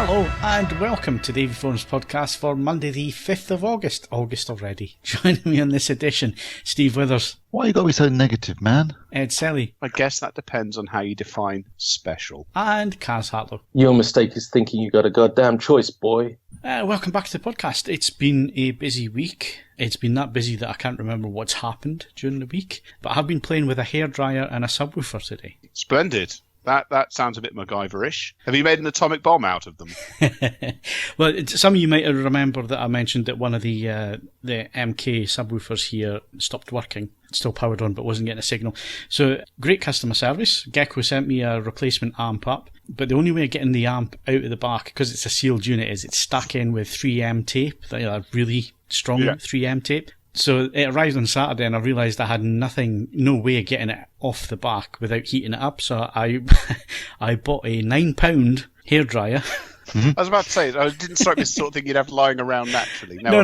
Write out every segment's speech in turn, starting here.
Hello and welcome to the AVForums podcast for Monday the 5th of August. August already. Joining me on this edition, Steve Withers. Why you got to be so negative, man? Ed Selley. I guess that depends on how you define special. And Kaz Harlow. Your mistake is thinking you got a goddamn choice, boy. Welcome back to the podcast. It's been a busy week. It's been that busy that I can't remember what's happened during the week. But I've been playing with a hairdryer and a subwoofer today. Splendid. That sounds a bit MacGyver-ish. Have you made an atomic bomb out of them? Well, some of you might remember that I mentioned that one of the MK subwoofers here stopped working. It's still powered on but wasn't getting a signal. So, great customer service. Gecko sent me a replacement amp up. But the only way of getting the amp out of the back, because it's a sealed unit, is it's stuck in with 3M tape, really strong 3M tape. So it arrived on Saturday and I realised I had no way of getting it off the back without heating it up. So I bought a £9 hairdryer. Mm-hmm. I was about to say, it didn't strike me as the sort of thing you'd have lying around naturally. No.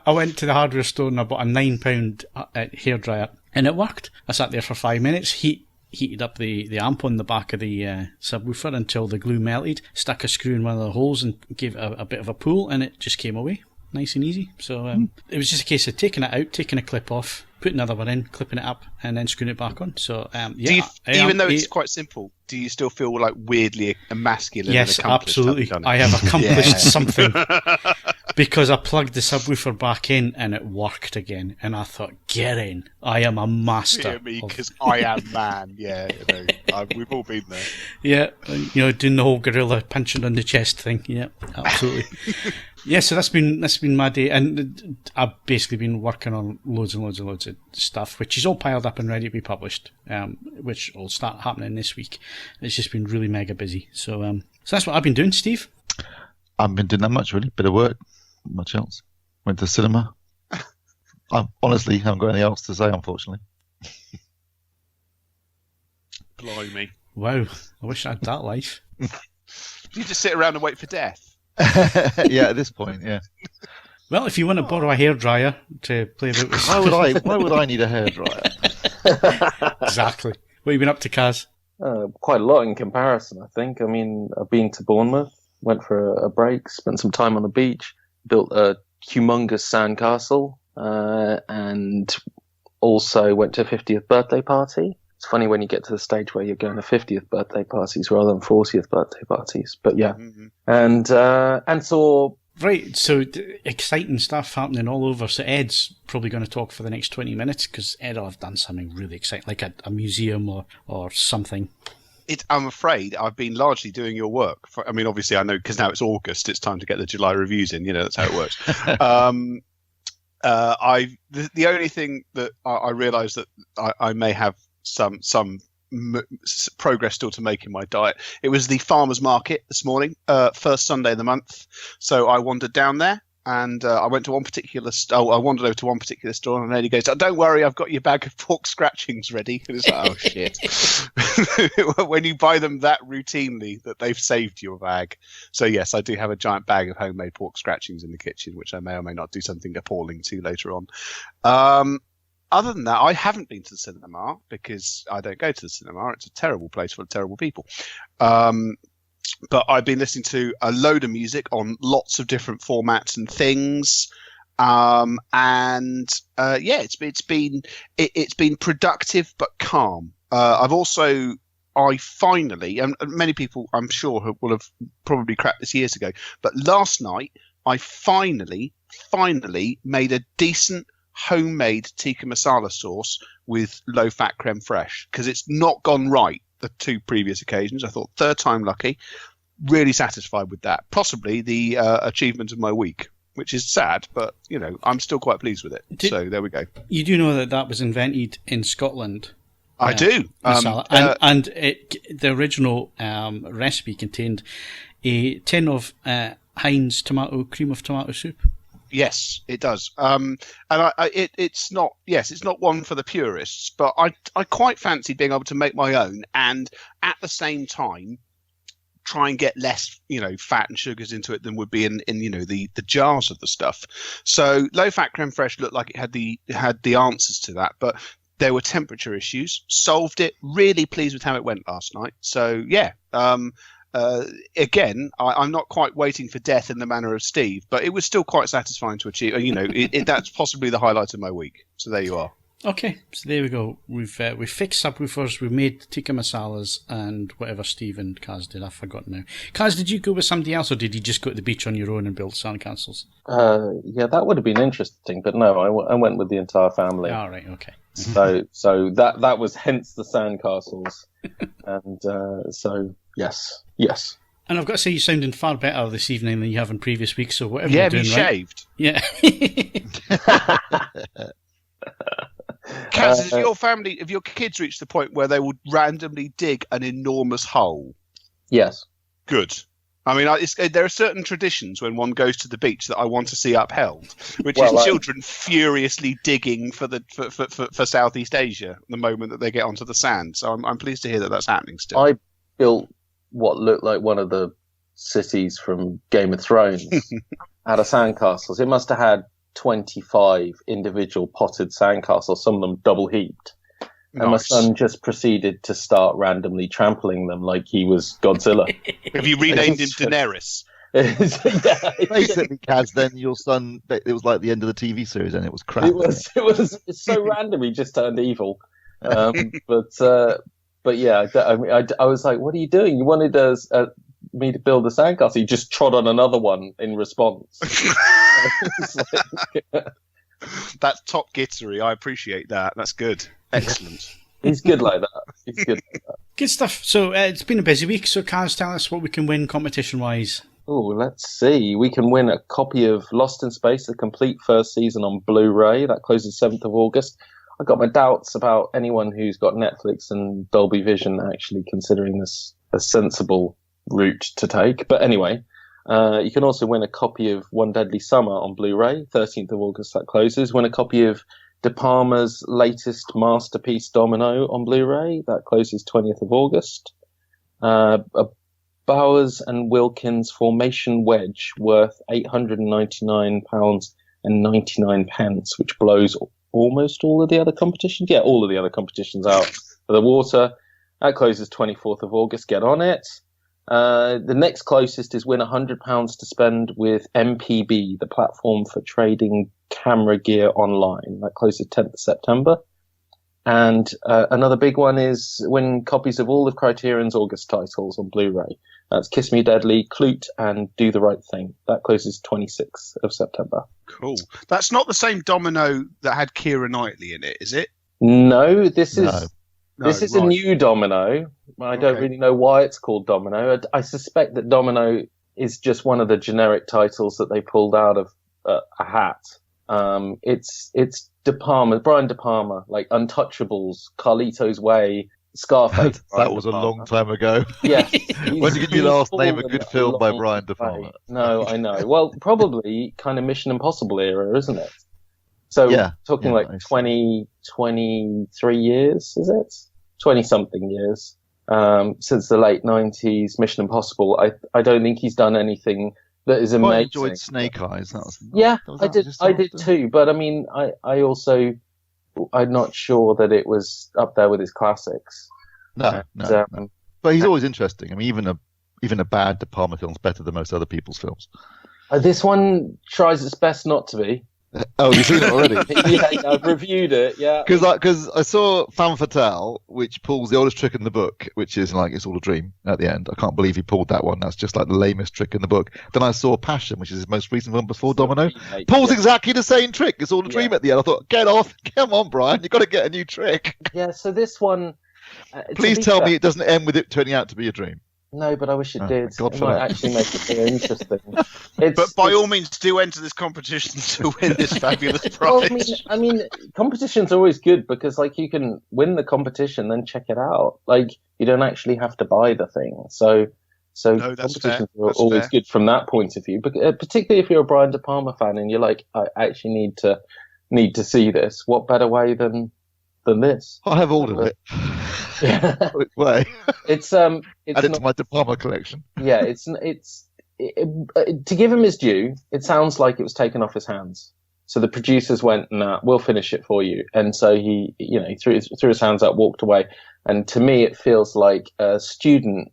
I went to the hardware store and I bought a £9 hairdryer and it worked. I sat there for 5 minutes, heated up the amp on the back of the subwoofer until the glue melted, stuck a screw in one of the holes and gave it a bit of a pull and it just came away. Nice and easy. So it was just a case of taking it out, taking a clip off, putting another one in, clipping it up, and then screwing it back on. So even though it's quite simple, do you still feel like weirdly emasculine? Yes, and accomplished? absolutely. I have accomplished something because I plugged the subwoofer back in and it worked again. And I thought, get in! I am a master. Me, because I am man. Yeah, we've all been there. Yeah, doing the whole gorilla punching on the chest thing. Yeah, absolutely. Yeah, so that's been my day, and I've basically been working on loads and loads and loads of stuff, which is all piled up and ready to be published, which will start happening this week. It's just been really mega busy. So that's what I've been doing, Steve. I haven't been doing that much, really. Bit of work, not much else. Went to the cinema. I honestly haven't got anything else to say, unfortunately. Blimey. Wow, I wish I had that life. You just sit around and wait for death. Yeah, at this point, yeah. Well, if you want to borrow a hairdryer to play about with... Why would I need a hairdryer? Exactly. What have you been up to, Kaz? Quite a lot in comparison, I think. I mean, I've been to Bournemouth, went for a break, spent some time on the beach, built a humongous sandcastle, and also went to a 50th birthday party. It's funny when you get to the stage where you're going to 50th birthday parties rather than 40th birthday parties. But yeah, and saw... Right, so exciting stuff happening all over. So Ed's probably going to talk for the next 20 minutes because Ed will have done something really exciting, like a museum or something. I'm afraid I've been largely doing your work. Obviously I know because now it's August, it's time to get the July reviews in. That's how it works. The only thing that I realised that I may have some progress still to make in my diet. It was the farmers market this morning, first Sunday of the month. So I wandered down there and I went to one particular I wandered over to one particular store and the lady goes, "Oh, don't worry, I've got your bag of pork scratchings ready." And it's like, oh shit. When you buy them that routinely that they've saved your bag. So yes, I do have a giant bag of homemade pork scratchings in the kitchen, which I may or may not do something appalling to later on. Other than that, I haven't been to the cinema because I don't go to the cinema. It's a terrible place full of terrible people. But I've been listening to a load of music on lots of different formats and things. It's been productive but calm. I finally, and many people I'm sure will have probably cracked this years ago, but last night I finally made a decent homemade tikka masala sauce with low-fat creme fraiche because it's not gone right the two previous occasions. I thought third time lucky. Really satisfied with that. Possibly the achievement of my week, which is sad, but I'm still quite pleased with it. So there we go. You do know that was invented in Scotland. I do. And the original recipe contained a tin of Heinz cream of tomato soup. Yes, it does. And it's not one for the purists, but I quite fancy being able to make my own and at the same time try and get less, fat and sugars into it than would be in the jars of the stuff. So low fat creme fraiche looked like it had the answers to that, but there were temperature issues. Solved it. Really pleased with how it went last night. So yeah. Again, I'm not quite waiting for death in the manner of Steve, but it was still quite satisfying to achieve. You know, that's possibly the highlight of my week. So there you are. Okay, so there we go. We've fixed subwoofers, we've made tikka masalas, and whatever Steve and Kaz did, I've forgotten now. Kaz, did you go with somebody else, or did you just go to the beach on your own and build sandcastles? Yeah, that would have been interesting, but no, I went with the entire family. All right, okay. So that was hence the sandcastles, and so yes. And I've got to say, you're sounding far better this evening than you have in previous weeks. So whatever Yeah, you're doing, have you shaved? Right? Yeah. Kaz, have your kids reached the point where they will randomly dig an enormous hole? Yes. Good. I mean, there are certain traditions when one goes to the beach that I want to see upheld, which is children furiously digging for Southeast Asia the moment that they get onto the sand. So I'm pleased to hear that that's happening still. I built what looked like one of the cities from Game of Thrones out of sandcastles. It must have had 25 individual potted sandcastles, some of them double heaped. Nice. And my son just proceeded to start randomly trampling them like he was Godzilla. Have you renamed him Daenerys? Basically, Kaz, then your son, it was like the end of the TV series and it was crap. It was so random, he just turned evil. But yeah, I was like, what are you doing? You wanted me to build a sandcastle. He just trod on another one in response. That's top gittery. I appreciate that. That's good. Excellent. He's good like that. Good stuff. So it's been a busy week. So Kaz, tell us what we can win competition-wise. Oh, let's see. We can win a copy of Lost in Space, the complete first season on Blu-ray. That closes 7th of August. I've got my doubts about anyone who's got Netflix and Dolby Vision actually considering this a sensible route to take. But anyway, you can also win a copy of One Deadly Summer on Blu-ray. 13th of August that closes. Win a copy of De Palma's latest masterpiece Domino on Blu-ray. That closes 20th of August. A Bowers and Wilkins Formation Wedge worth £899.99, which blows almost all of the other competitions. Yeah, all of the other competitions out of the water. That closes 24th of August. Get on it. The next closest is win £100 to spend with MPB, the platform for trading camera gear online. That closes 10th of September. And another big one is win copies of all of Criterion's August titles on Blu-ray. That's Kiss Me Deadly, Clute, and Do the Right Thing. That closes 26th of September. Cool. That's not the same Domino that had Keira Knightley in it, is it? No, this is right. a new Domino. I don't really know why it's called Domino. I suspect that Domino is just one of the generic titles that they pulled out of a hat. It's Brian De Palma, like Untouchables, Carlito's Way, Scarface. That was a long time ago. Yes. When did you last name a good film by Brian De Palma? No, I know. Well, probably kind of Mission Impossible era, isn't it? So talking like 20, 23 years, is it? 20-something years since the late 90s, Mission Impossible. I don't think he's done anything that is amazing. I enjoyed Snake Eyes. I did too. But I mean, I'm not sure that it was up there with his classics. No. But he's always interesting. I mean, even a bad De Palma film's better than most other people's films. This one tries its best not to be. Oh, you've seen it already? Yeah, I've reviewed it, yeah. Because I saw Femme Fatale, which pulls the oldest trick in the book, which is like, it's all a dream at the end. I can't believe he pulled that one. That's just like the lamest trick in the book. Then I saw Passion, which is his most recent one before Domino. Pulls exactly the same trick. It's all a dream at the end. I thought, get off. Come on, Brian. You've got to get a new trick. Yeah, so this one... Please tell me it doesn't end with it turning out to be a dream. No, but I wish it did. God it might actually make it more interesting. But by all means, do enter this competition to win this fabulous prize. Well, I mean, competitions are always good because, like, you can win the competition, then check it out. Like, you don't actually have to buy the thing. So no, that's competitions fair. are always good from that point of view. But particularly if you're a Brian De Palma fan and you're like, I actually need to see this. What better way than this? I have ordered it. Yeah. Way. It's add it to my De Palma collection. Yeah, to give him his due, it sounds like it was taken off his hands. So the producers went, "Nah, we'll finish it for you." And so he threw his hands up, walked away. And to me, it feels like a student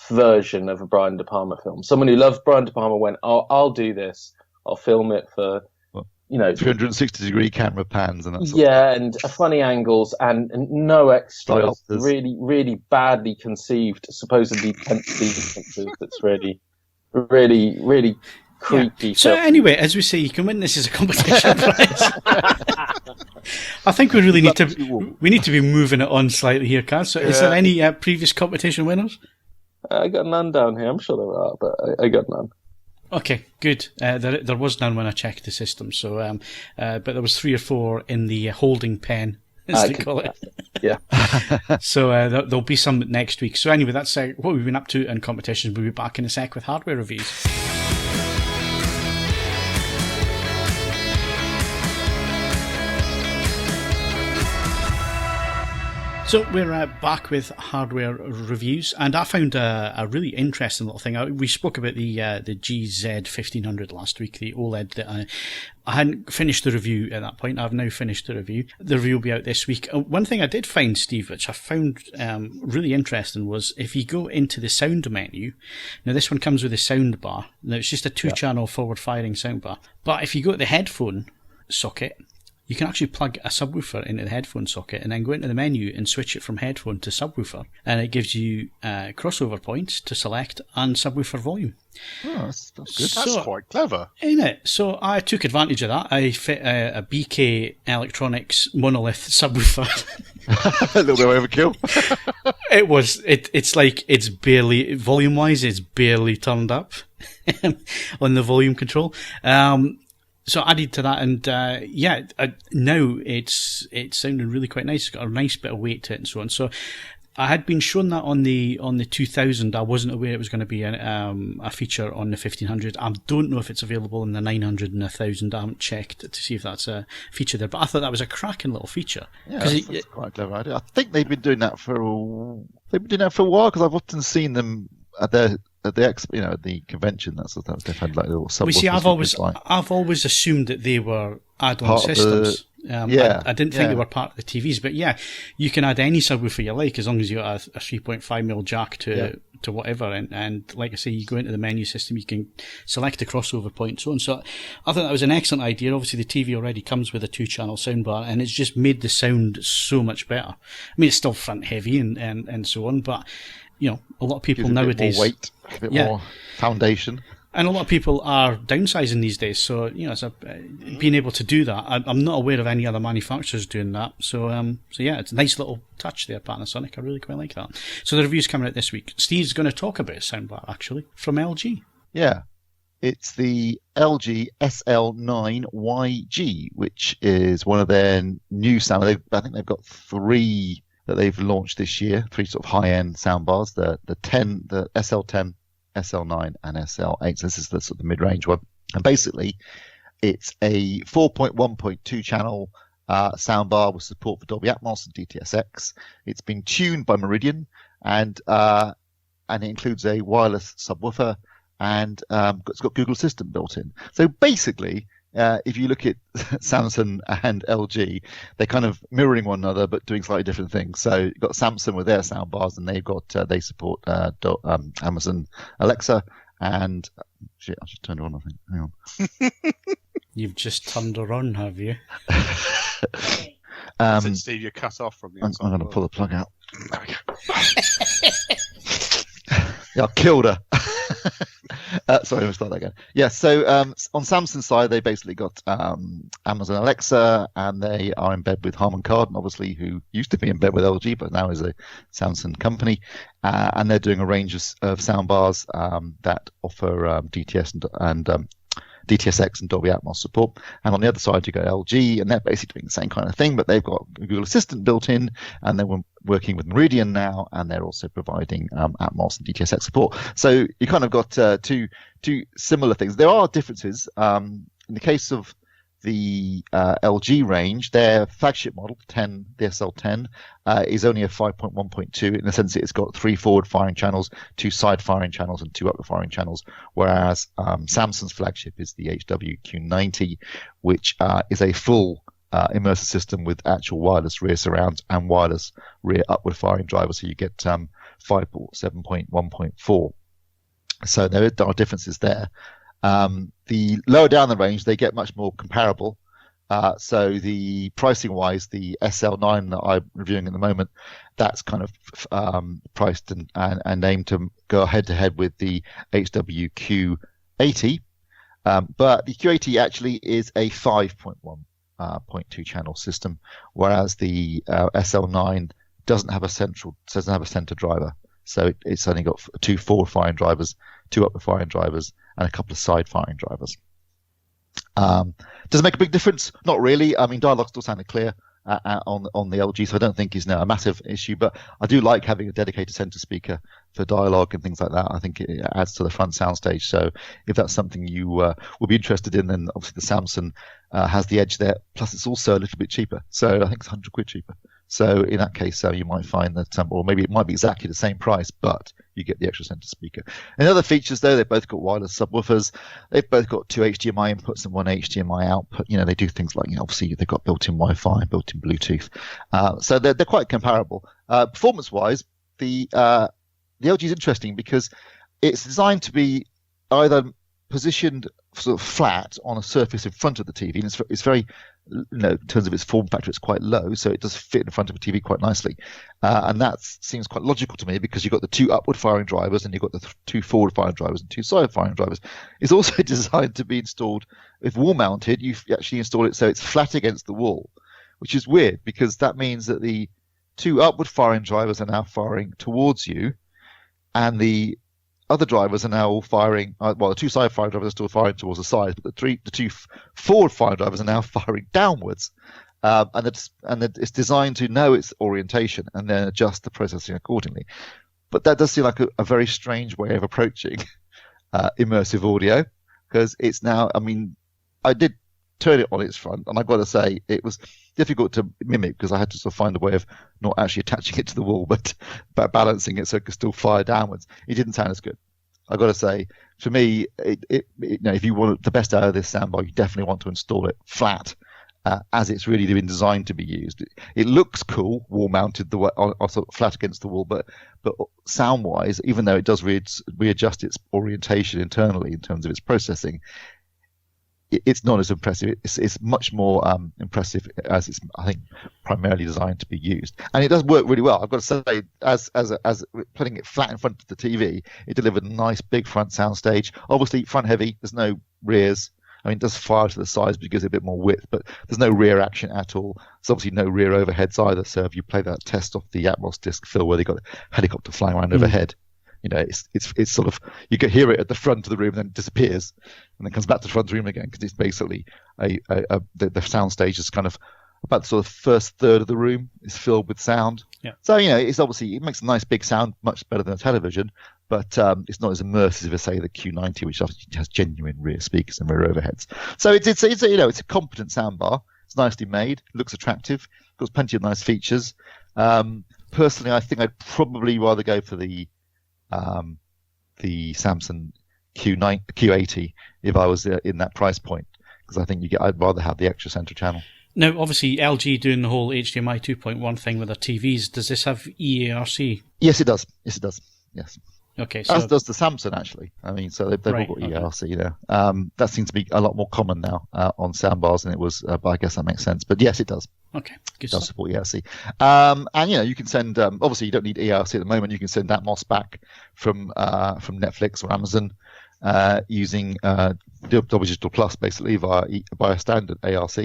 version of a Brian De Palma film. Someone who loves Brian De Palma went, "Oh, I'll do this. I'll film it for, 360-degree camera pans and that sort and funny angles and no extras. Diopters. Really, really badly conceived, supposedly tent sequences. That's really, really, really creepy. Yeah. So anyway, as we say, you can win this as a competition prize. I think we really need to be moving it on slightly here, Kaz. So is there any previous competition winners? I got none down here. I'm sure there are, but I got none. Okay, good. There was none when I checked the system. So, but there was 3 or 4 in the holding pen, as they call it. Yeah. So there'll be some next week. So anyway, that's what we've been up to in competitions. We'll be back in a sec with hardware reviews. So we're back with hardware reviews, and I found a really interesting little thing. We spoke about the GZ1500 last week, the OLED that I hadn't finished the review at that point. I've now finished the review. The review will be out this week. One thing I did find, Steve, which I found really interesting, was if you go into the sound menu. Now this one comes with a sound bar. Now it's just a 2-channel forward-firing sound bar. But if you go to the headphone socket, you can actually plug a subwoofer into the headphone socket and then go into the menu and switch it from headphone to subwoofer. And it gives you crossover points to select and subwoofer volume. Oh, that's good. That's quite clever. Isn't it? So I took advantage of that. I fit a BK Electronics monolith subwoofer. A little bit of overkill. It's like, it's barely, volume-wise, it's barely turned up on the volume control. So added to that, and now it's sounding really quite nice. It's got a nice bit of weight to it and so on. So I had been shown that on the 2000. I wasn't aware it was going to be a feature on the 1500. I don't know if it's available in the 900 and 1000. I haven't checked to see if that's a feature there, but I thought that was a cracking little feature. Yeah, that's quite a clever idea. I think they've been doing that for a while, because I've often seen them at the convention. That's what they've had like little subwoofers. See, I've always assumed that they were add-on systems. I didn't think they were part of the TVs, but you can add any subwoofer you like as long as you got a 3.5mm jack to whatever. And like I say, you go into the menu system, you can select a crossover point and so on. So I thought that was an excellent idea. Obviously, the TV already comes with a 2-channel soundbar, and it's just made the sound so much better. I mean, it's still front heavy and so on, but a lot of people nowadays, a bit more weight, a bit more foundation. And a lot of people are downsizing these days, so being able to do that, I'm not aware of any other manufacturers doing that. So it's a nice little touch there, Panasonic. I really quite like that. So the review's coming out this week. Steve's going to talk about a soundbar actually from LG. Yeah, it's the LG SL9YG, which is one of their new sound. I think they've got 3 that they've launched this year, 3 sort of high-end soundbars. The SL10. SL9 and SL8. So this is the sort of mid-range one. And basically, it's a 4.1.2 channel soundbar with support for Dolby Atmos and DTS:X. It's been tuned by Meridian, and it includes a wireless subwoofer, and it's got Google Assistant built in. So basically, if you look at Samsung and LG, they're kind of mirroring one another but doing slightly different things. So you've got Samsung with their soundbars, and they've got they support Amazon Alexa, and shit, I just turned her on. I think. Hang on. You've just turned her on, have you? Since Steve, you're cut off from the inside. I'm going to pull the plug out. There we go. Yeah, I killed her. Sorry, let me start that again. Yeah, so on Samsung's side, they basically got Amazon Alexa, and they are in bed with Harman Kardon, obviously, who used to be in bed with LG, but now is a Samsung company. And they're doing a range of soundbars that offer DTS:X and Dolby Atmos support. And on the other side, you go LG, and they're basically doing the same kind of thing, but they've got Google Assistant built in, and they're working with Meridian now, and they're also providing Atmos and DTS:X support. So you kind of got two similar things. There are differences. In the case of the LG range, their flagship model, the SL10, is only a 5.1.2 in the sense that it's got 3 forward firing channels, 2 side firing channels, and 2 upper firing channels, whereas Samsung's flagship is the HWQ90, which is a full immersive system with actual wireless rear surrounds and wireless rear upward firing drivers, so you get 5.7.1.4. So there are differences there. The lower down the range, they get much more comparable. So the pricing wise, the SL9 that I'm reviewing at the moment, that's kind of priced and aimed to go head to head with the HW Q80. But the Q80 actually is a 5.1.2 channel system, whereas the SL9 doesn't have a center driver. So it's only got 2 forward firing drivers, 2 upward firing drivers, and a couple of side firing drivers. Does it make a big difference? Not really. I mean, dialogue still sounded clear on the LG, so I don't think it's now a massive issue. But I do like having a dedicated center speaker for dialogue and things like that. I think it adds to the front soundstage. So if that's something you would be interested in, then obviously the Samsung has the edge there. Plus, it's also a little bit cheaper. So I think it's £100 cheaper. So in that case, you might find that, or maybe it might be exactly the same price, but you get the extra center speaker. And other features, though, they've both got wireless subwoofers. They've both got 2 HDMI inputs and 1 HDMI output. They do things like, obviously they've got built-in Wi-Fi, built-in Bluetooth. So they're quite comparable. Performance-wise, the LG is interesting because it's designed to be either positioned sort of flat on a surface in front of the TV, and it's very, in terms of its form factor, it's quite low, so it does fit in front of a TV quite nicely, and that seems quite logical to me because you've got the 2 upward firing drivers and you've got the 2 forward firing drivers and 2 side firing drivers. It's also designed to be installed, if wall mounted, you actually install it so it's flat against the wall, which is weird because that means that the 2 upward firing drivers are now firing towards you, and the other drivers are now all firing. The 2 side firing drivers are still firing towards the sides, but the 2 forward firing drivers are now firing downwards. And it's designed to know its orientation and then adjust the processing accordingly. But that does seem like a very strange way of approaching immersive audio, because it's now. I mean, I did turn it on its front, and I've got to say it was difficult to mimic because I had to sort of find a way of not actually attaching it to the wall, but balancing it so it could still fire downwards. It didn't sound as good. I've got to say, for me, if you want the best out of this soundbar, you definitely want to install it flat, as it's really been designed to be used. It looks cool, wall mounted, sort of flat against the wall, but sound wise, even though it does readjust its orientation internally in terms of its processing, it's not as impressive. It's much more impressive as it's, I think, primarily designed to be used, and it does work really well. I've got to say, as putting it flat in front of the TV, it delivered a nice big front soundstage. Obviously, front heavy. There's no rears. I mean, it does fire to the sides because it gives it a bit more width, but there's no rear action at all. There's obviously no rear overheads either. So if you play that test off the Atmos disc, Phil, where they got a helicopter flying around overhead. It's sort of, you can hear it at the front of the room and then it disappears and then comes back to the front of the room again, because it's basically the sound stage is kind of about the sort of first third of the room is filled with sound. Yeah. So, it's obviously, it makes a nice big sound, much better than a television, but it's not as immersive as, say, the Q90, which obviously has genuine rear speakers and rear overheads. So it's a competent soundbar. It's nicely made, looks attractive, got plenty of nice features. Personally, I think I'd probably rather go for the Samsung Q80 if I was in that price point, because I think I'd rather have the extra center channel. Now, obviously, LG doing the whole HDMI 2.1 thing with their TVs. Does this have EARC? Yes, it does. Yes. Okay. So, as does the Samsung, actually. I mean, so they've all got EARC there. That seems to be a lot more common now on soundbars than it was, but I guess that makes sense. But yes, it does. Okay, good It does stuff. support EARC. And you can send. Obviously, you don't need EARC at the moment. You can send Atmos back from Netflix or Amazon using Digital Plus, basically via standard ARC,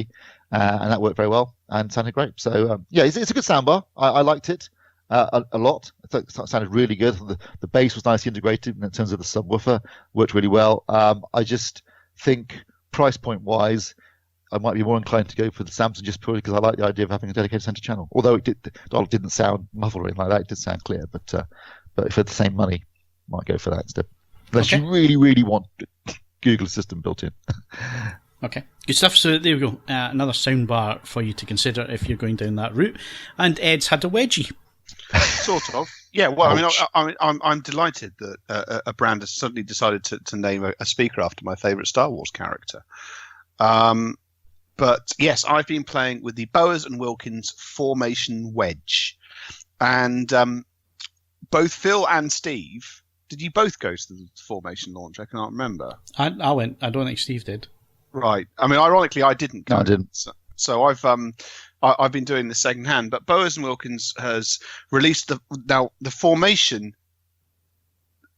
and that worked very well and sounded great. So it's a good soundbar. I liked it a lot. I thought it sounded really good. The bass was nicely integrated in terms of the subwoofer. Worked really well. I just think price point wise, I might be more inclined to go for the Samsung just purely because I like the idea of having a dedicated center channel. Although it didn't sound muffled or anything like that, it did sound clear. But for the same money, I might go for that instead. Unless you really, really want Google Assistant built in. Okay, good stuff. So there we go. Another soundbar for you to consider if you're going down that route. And Ed's had a wedgie. Sort of. Yeah, well, I'm delighted that a brand has suddenly decided to name a speaker after my favourite Star Wars character. But yes, I've been playing with the Bowers & Wilkins Formation Wedge. And both Phil and Steve, did you both go to the Formation launch? I cannot remember. I went. I don't think Steve did. Right. I mean, ironically, I didn't. No, I didn't. So I've been doing this second hand, but Bowers and Wilkins has released the Formation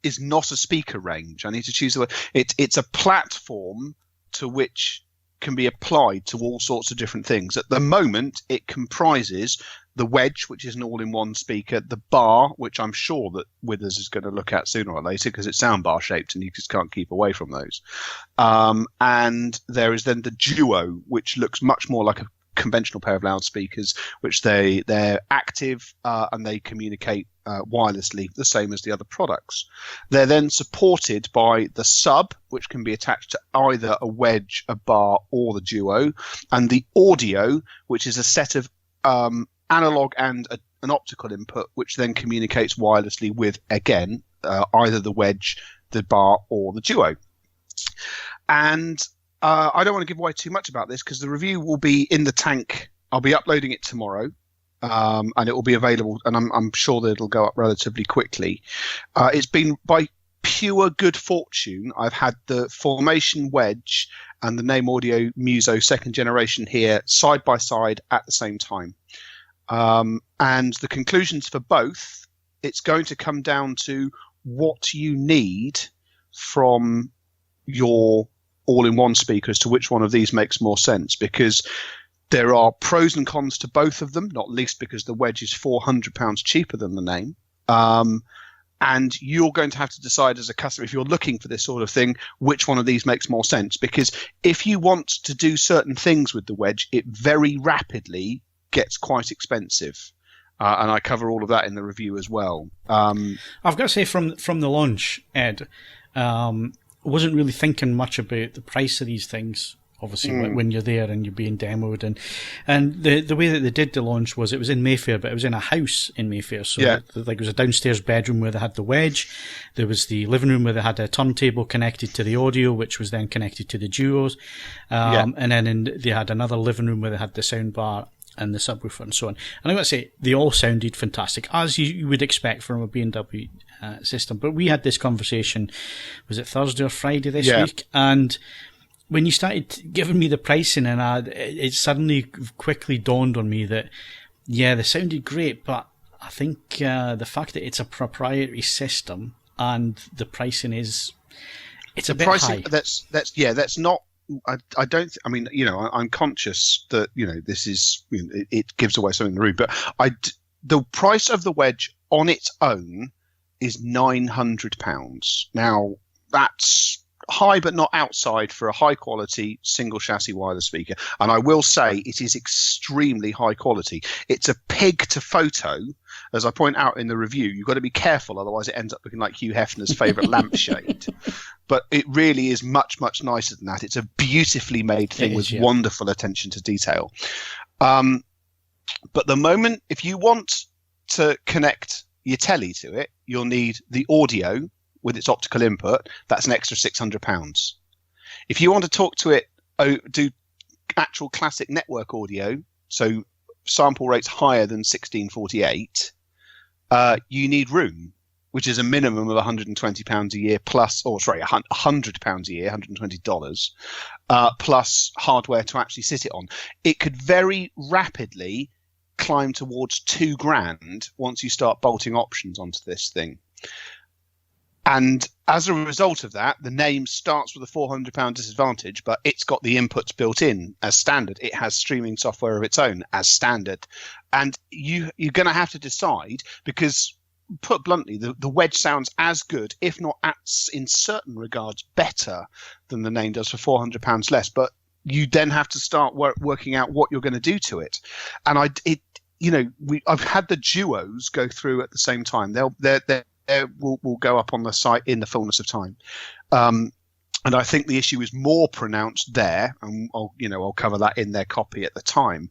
is not a speaker range. I need to choose the word. It's a platform to which can be applied to all sorts of different things. At the moment, it comprises the Wedge, which is an all-in-one speaker, the Bar, which I'm sure that Withers is going to look at sooner or later because it's soundbar shaped and you just can't keep away from those. And there is then the Duo, which looks much more like a conventional pair of loudspeakers, which they're active and they communicate wirelessly, the same as the other products. They're then supported by the Sub, which can be attached to either a Wedge, a Bar, or the Duo, and the Audio, which is a set of analog and an optical input, which then communicates wirelessly with, again, either the Wedge, the Bar, or the Duo. And I don't want to give away too much about this because the review will be in the tank. I'll be uploading it tomorrow, and it will be available, and I'm sure that it'll go up relatively quickly. It's been by pure good fortune. I've had the Formation Wedge and the Name Audio Muso second generation here side by side at the same time. And the conclusions for both, it's going to come down to what you need from your all-in-one speaker as to which one of these makes more sense, because there are pros and cons to both of them, not least because the Wedge is £400 cheaper than the Name. And you're going to have to decide as a customer, if you're looking for this sort of thing, which one of these makes more sense. Because if you want to do certain things with the Wedge, it very rapidly gets quite expensive. And I cover all of that in the review as well. I've got to say, from the launch, Ed, wasn't really thinking much about the price of these things. Obviously, when you're there and you're being demoed, and the way that they did the launch was it was in Mayfair, but it was in a house in Mayfair. So like it was a downstairs bedroom where they had the Wedge. There was the living room where they had a turntable connected to the audio, which was then connected to the Duos. And then they had another living room where they had the soundbar and the subwoofer and so on. And I got to say, they all sounded fantastic, as you would expect from a B&W system. But we had this conversation, was it Thursday or Friday this week? And when you started giving me the pricing, and it suddenly quickly dawned on me that, yeah, they sounded great, but I think the fact that it's a proprietary system and the pricing is, it's a bit high. That's not. I don't. I mean, I'm conscious that this is. It gives away something in the room, but the price of the Wedge on its own is £900. Now that's high, but not outside for a high quality single chassis wireless speaker. And I will say it is extremely high quality. It's a pig to photo. As I point out in the review, you've got to be careful, otherwise it ends up looking like Hugh Hefner's favourite lampshade. But it really is much, much nicer than that. It's a beautifully made thing with wonderful attention to detail. But the moment, if you want to connect your telly to it, you'll need the audio with its optical input. That's an extra £600. If you want to talk to it, do actual classic network audio, so sample rates higher than 1648, you need room, which is a minimum of £120 a year plus, £100 a year, $120, plus hardware to actually sit it on. It could very rapidly climb towards £2,000 once you start bolting options onto this thing. And as a result of that, the Name starts with a £400 disadvantage, but it's got the inputs built in as standard. It has streaming software of its own as standard. And you're going to have to decide, because put bluntly, the Wedge sounds as good, if not in certain regards better than the Name does for £400 less. But you then have to start working out what you're going to do to it. And I've had the Duos go through at the same time. Will go up on the site in the fullness of time. And I think the issue is more pronounced there, and I'll cover that in their copy at the time.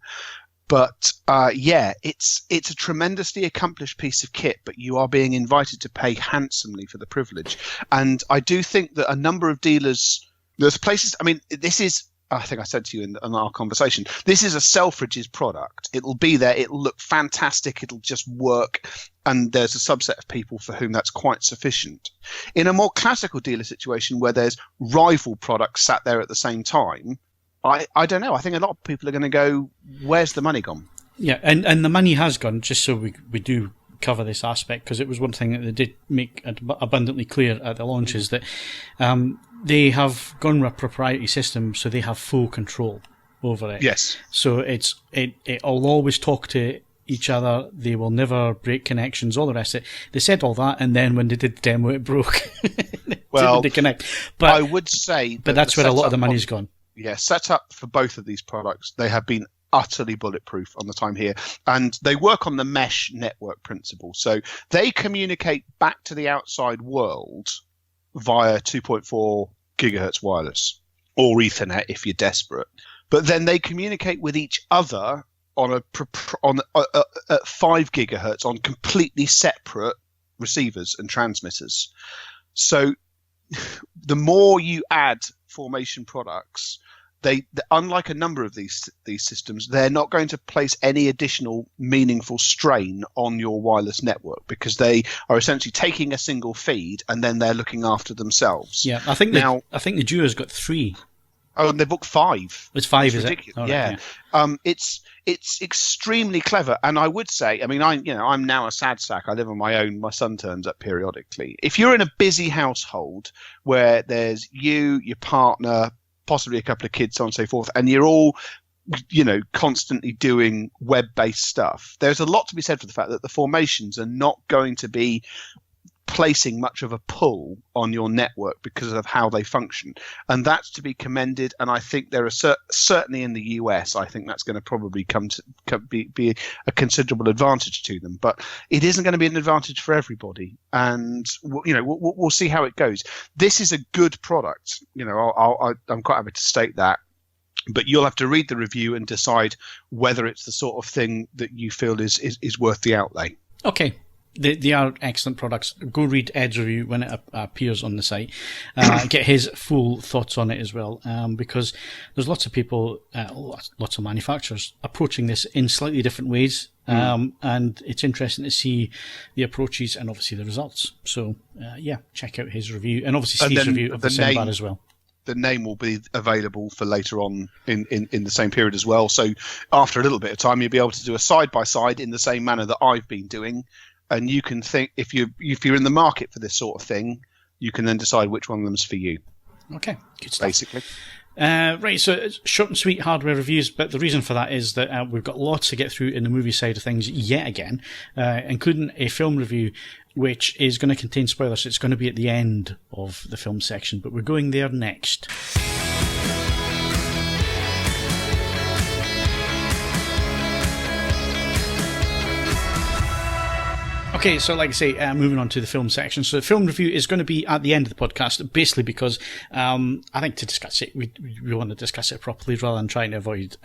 But it's a tremendously accomplished piece of kit, but you are being invited to pay handsomely for the privilege. And I do think that a number of dealers, there's places. I mean, this is I think I said to you in our conversation, this is a Selfridges product. It'll be there. It'll look fantastic. It'll just work. And there's a subset of people for whom that's quite sufficient. In a more classical dealer situation where there's rival products sat there at the same time, I don't know. I think a lot of people are going to go, where's the money gone? Yeah, and the money has gone, just so we do cover this aspect, because it was one thing that they did make abundantly clear at the launch, is that they have gone with a proprietary system, so they have full control over it. Yes. So it'll always talk to each other. They will never break connections, all the rest of it. They said all that, and then when they did the demo, it broke. Well, they connect. But I would say, but that's where a lot of the money's gone. Yeah, set up for both of these products, they have been utterly bulletproof on the time here, and they work on the mesh network principle. So they communicate back to the outside world via 2.4 gigahertz wireless or Ethernet if you're desperate. But then they communicate with each other on at 5 gigahertz on completely separate receivers and transmitters. So the more you add Formation products, they unlike a number of these systems, they're not going to place any additional meaningful strain on your wireless network, because they are essentially taking a single feed and then they're looking after themselves. Yeah, I think the Duo's got 3. Oh, and they've booked 5. It's 5, is ridiculous. it? Yeah. Right, yeah. It's extremely clever, and I would say, I mean, I'm now a sad sack. I live on my own. My son turns up periodically. If you're in a busy household where there's you, your partner, possibly a couple of kids, so on and so forth, and you're all, constantly doing web-based stuff, there's a lot to be said for the fact that the formations are not going to be placing much of a pull on your network because of how they function, and that's to be commended. And I think there are certainly in the US, I think that's going to probably be a considerable advantage to them, but it isn't going to be an advantage for everybody, and we'll see how it goes. This is a good product, I'm quite happy to state that, but you'll have to read the review and decide whether it's the sort of thing that you feel is worth the outlay. Okay. They are excellent products. Go read Ed's review when it appears on the site. Get his full thoughts on it as well, because there's lots of people, lots of manufacturers approaching this in slightly different ways, and it's interesting to see the approaches and obviously the results. So, check out his review, and obviously Steve's review of the Soundbar as well. The name will be available for later on in the same period as well. So after a little bit of time, you'll be able to do a side-by-side in the same manner that I've been doing. And you can think, if you're in the market for this sort of thing, you can then decide which one of them is for you. Okay, good stuff. Basically. Right, so it's short and sweet hardware reviews, but the reason for that is that we've got lots to get through in the movie side of things yet again, including a film review, which is going to contain spoilers. It's going to be at the end of the film section, but we're going there next. Okay, so like I say, moving on to the film section. So the film review is going to be at the end of the podcast, basically because I think to discuss it, we want to discuss it properly rather than trying to avoid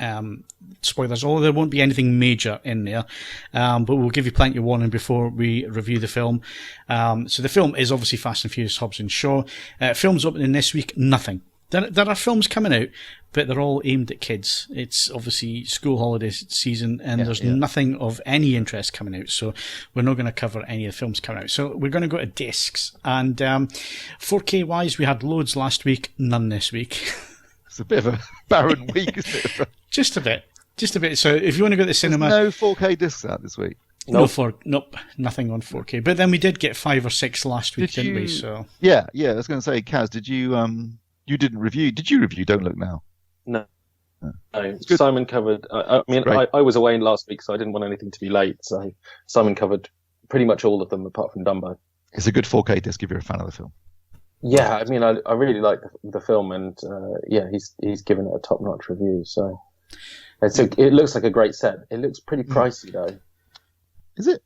spoilers. Although there won't be anything major in there, but we'll give you plenty of warning before we review the film. So the film is obviously Fast and Furious Hobbs Shaw. Films opening this week, nothing. There are films coming out, but they're all aimed at kids. It's obviously school holiday season, and there's nothing of any interest coming out. So we're not going to cover any of the films coming out. So we're going to go to discs. And 4K wise, we had loads last week, none this week. It's a bit of a barren week, isn't it? Just a bit. So if you want to go to the cinema, there's no 4K discs out this week. Nope, nothing on 4K. But then we did get 5 or 6 last week, didn't we? So yeah. I was going to say, Kaz, did you? You didn't review. Did you review Don't Look Now? No. Simon covered. I was away last week, so I didn't want anything to be late. So Simon covered pretty much all of them apart from Dumbo. It's a good 4K disc if you're a fan of the film. Yeah, I mean, I really like the film, and he's given it a top-notch review. So it looks like a great set. It looks pretty pricey though. Is it?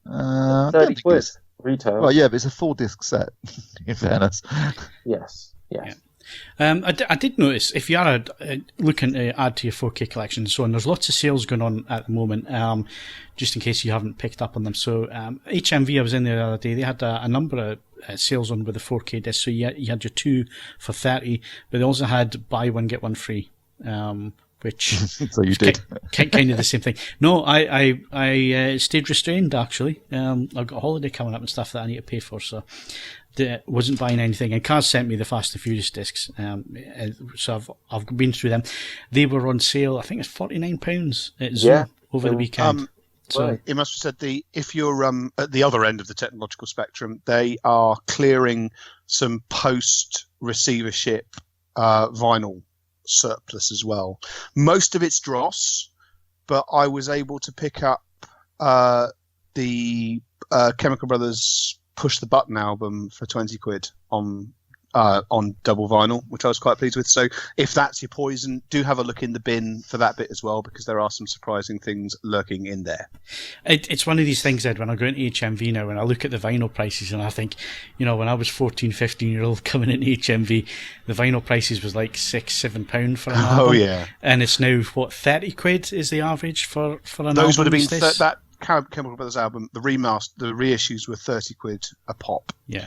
30 quid retail. Well, yeah, but it's a 4-disc set. In fairness. Yes. Yeah. I did notice if you are looking to add to your 4K collection and so on, there's lots of sales going on at the moment, just in case you haven't picked up on them. So HMV, I was in there the other day, they had a number of sales on with the 4K disc. So you had your 2 for 30, but they also had buy one get one free, which so you did kind of the same thing. No, I stayed restrained actually. I've got a holiday coming up and stuff that I need to pay for, so wasn't buying anything. And Kaz sent me the Fast and Furious discs, so I've been through them. They were on sale. I think it's £49 at Zoom over the weekend. So it must have said if you're at the other end of the technological spectrum, they are clearing some post receivership vinyl surplus as well. Most of it's dross, but I was able to pick up the Chemical Brothers Push the Button album for 20 quid on double vinyl, which I was quite pleased with. So if that's your poison, do have a look in the bin for that bit as well, because there are some surprising things lurking in there. It's one of these things, Ed, when I go into HMV now and I look at the vinyl prices and I think, when I was 14, 15-year-old coming into HMV, the vinyl prices was like £6-7 for an album. Oh, yeah. And it's now, 30 quid is the average for an album? Those would have been that Chemical Brothers album, the reissues were 30 quid a pop. Yeah.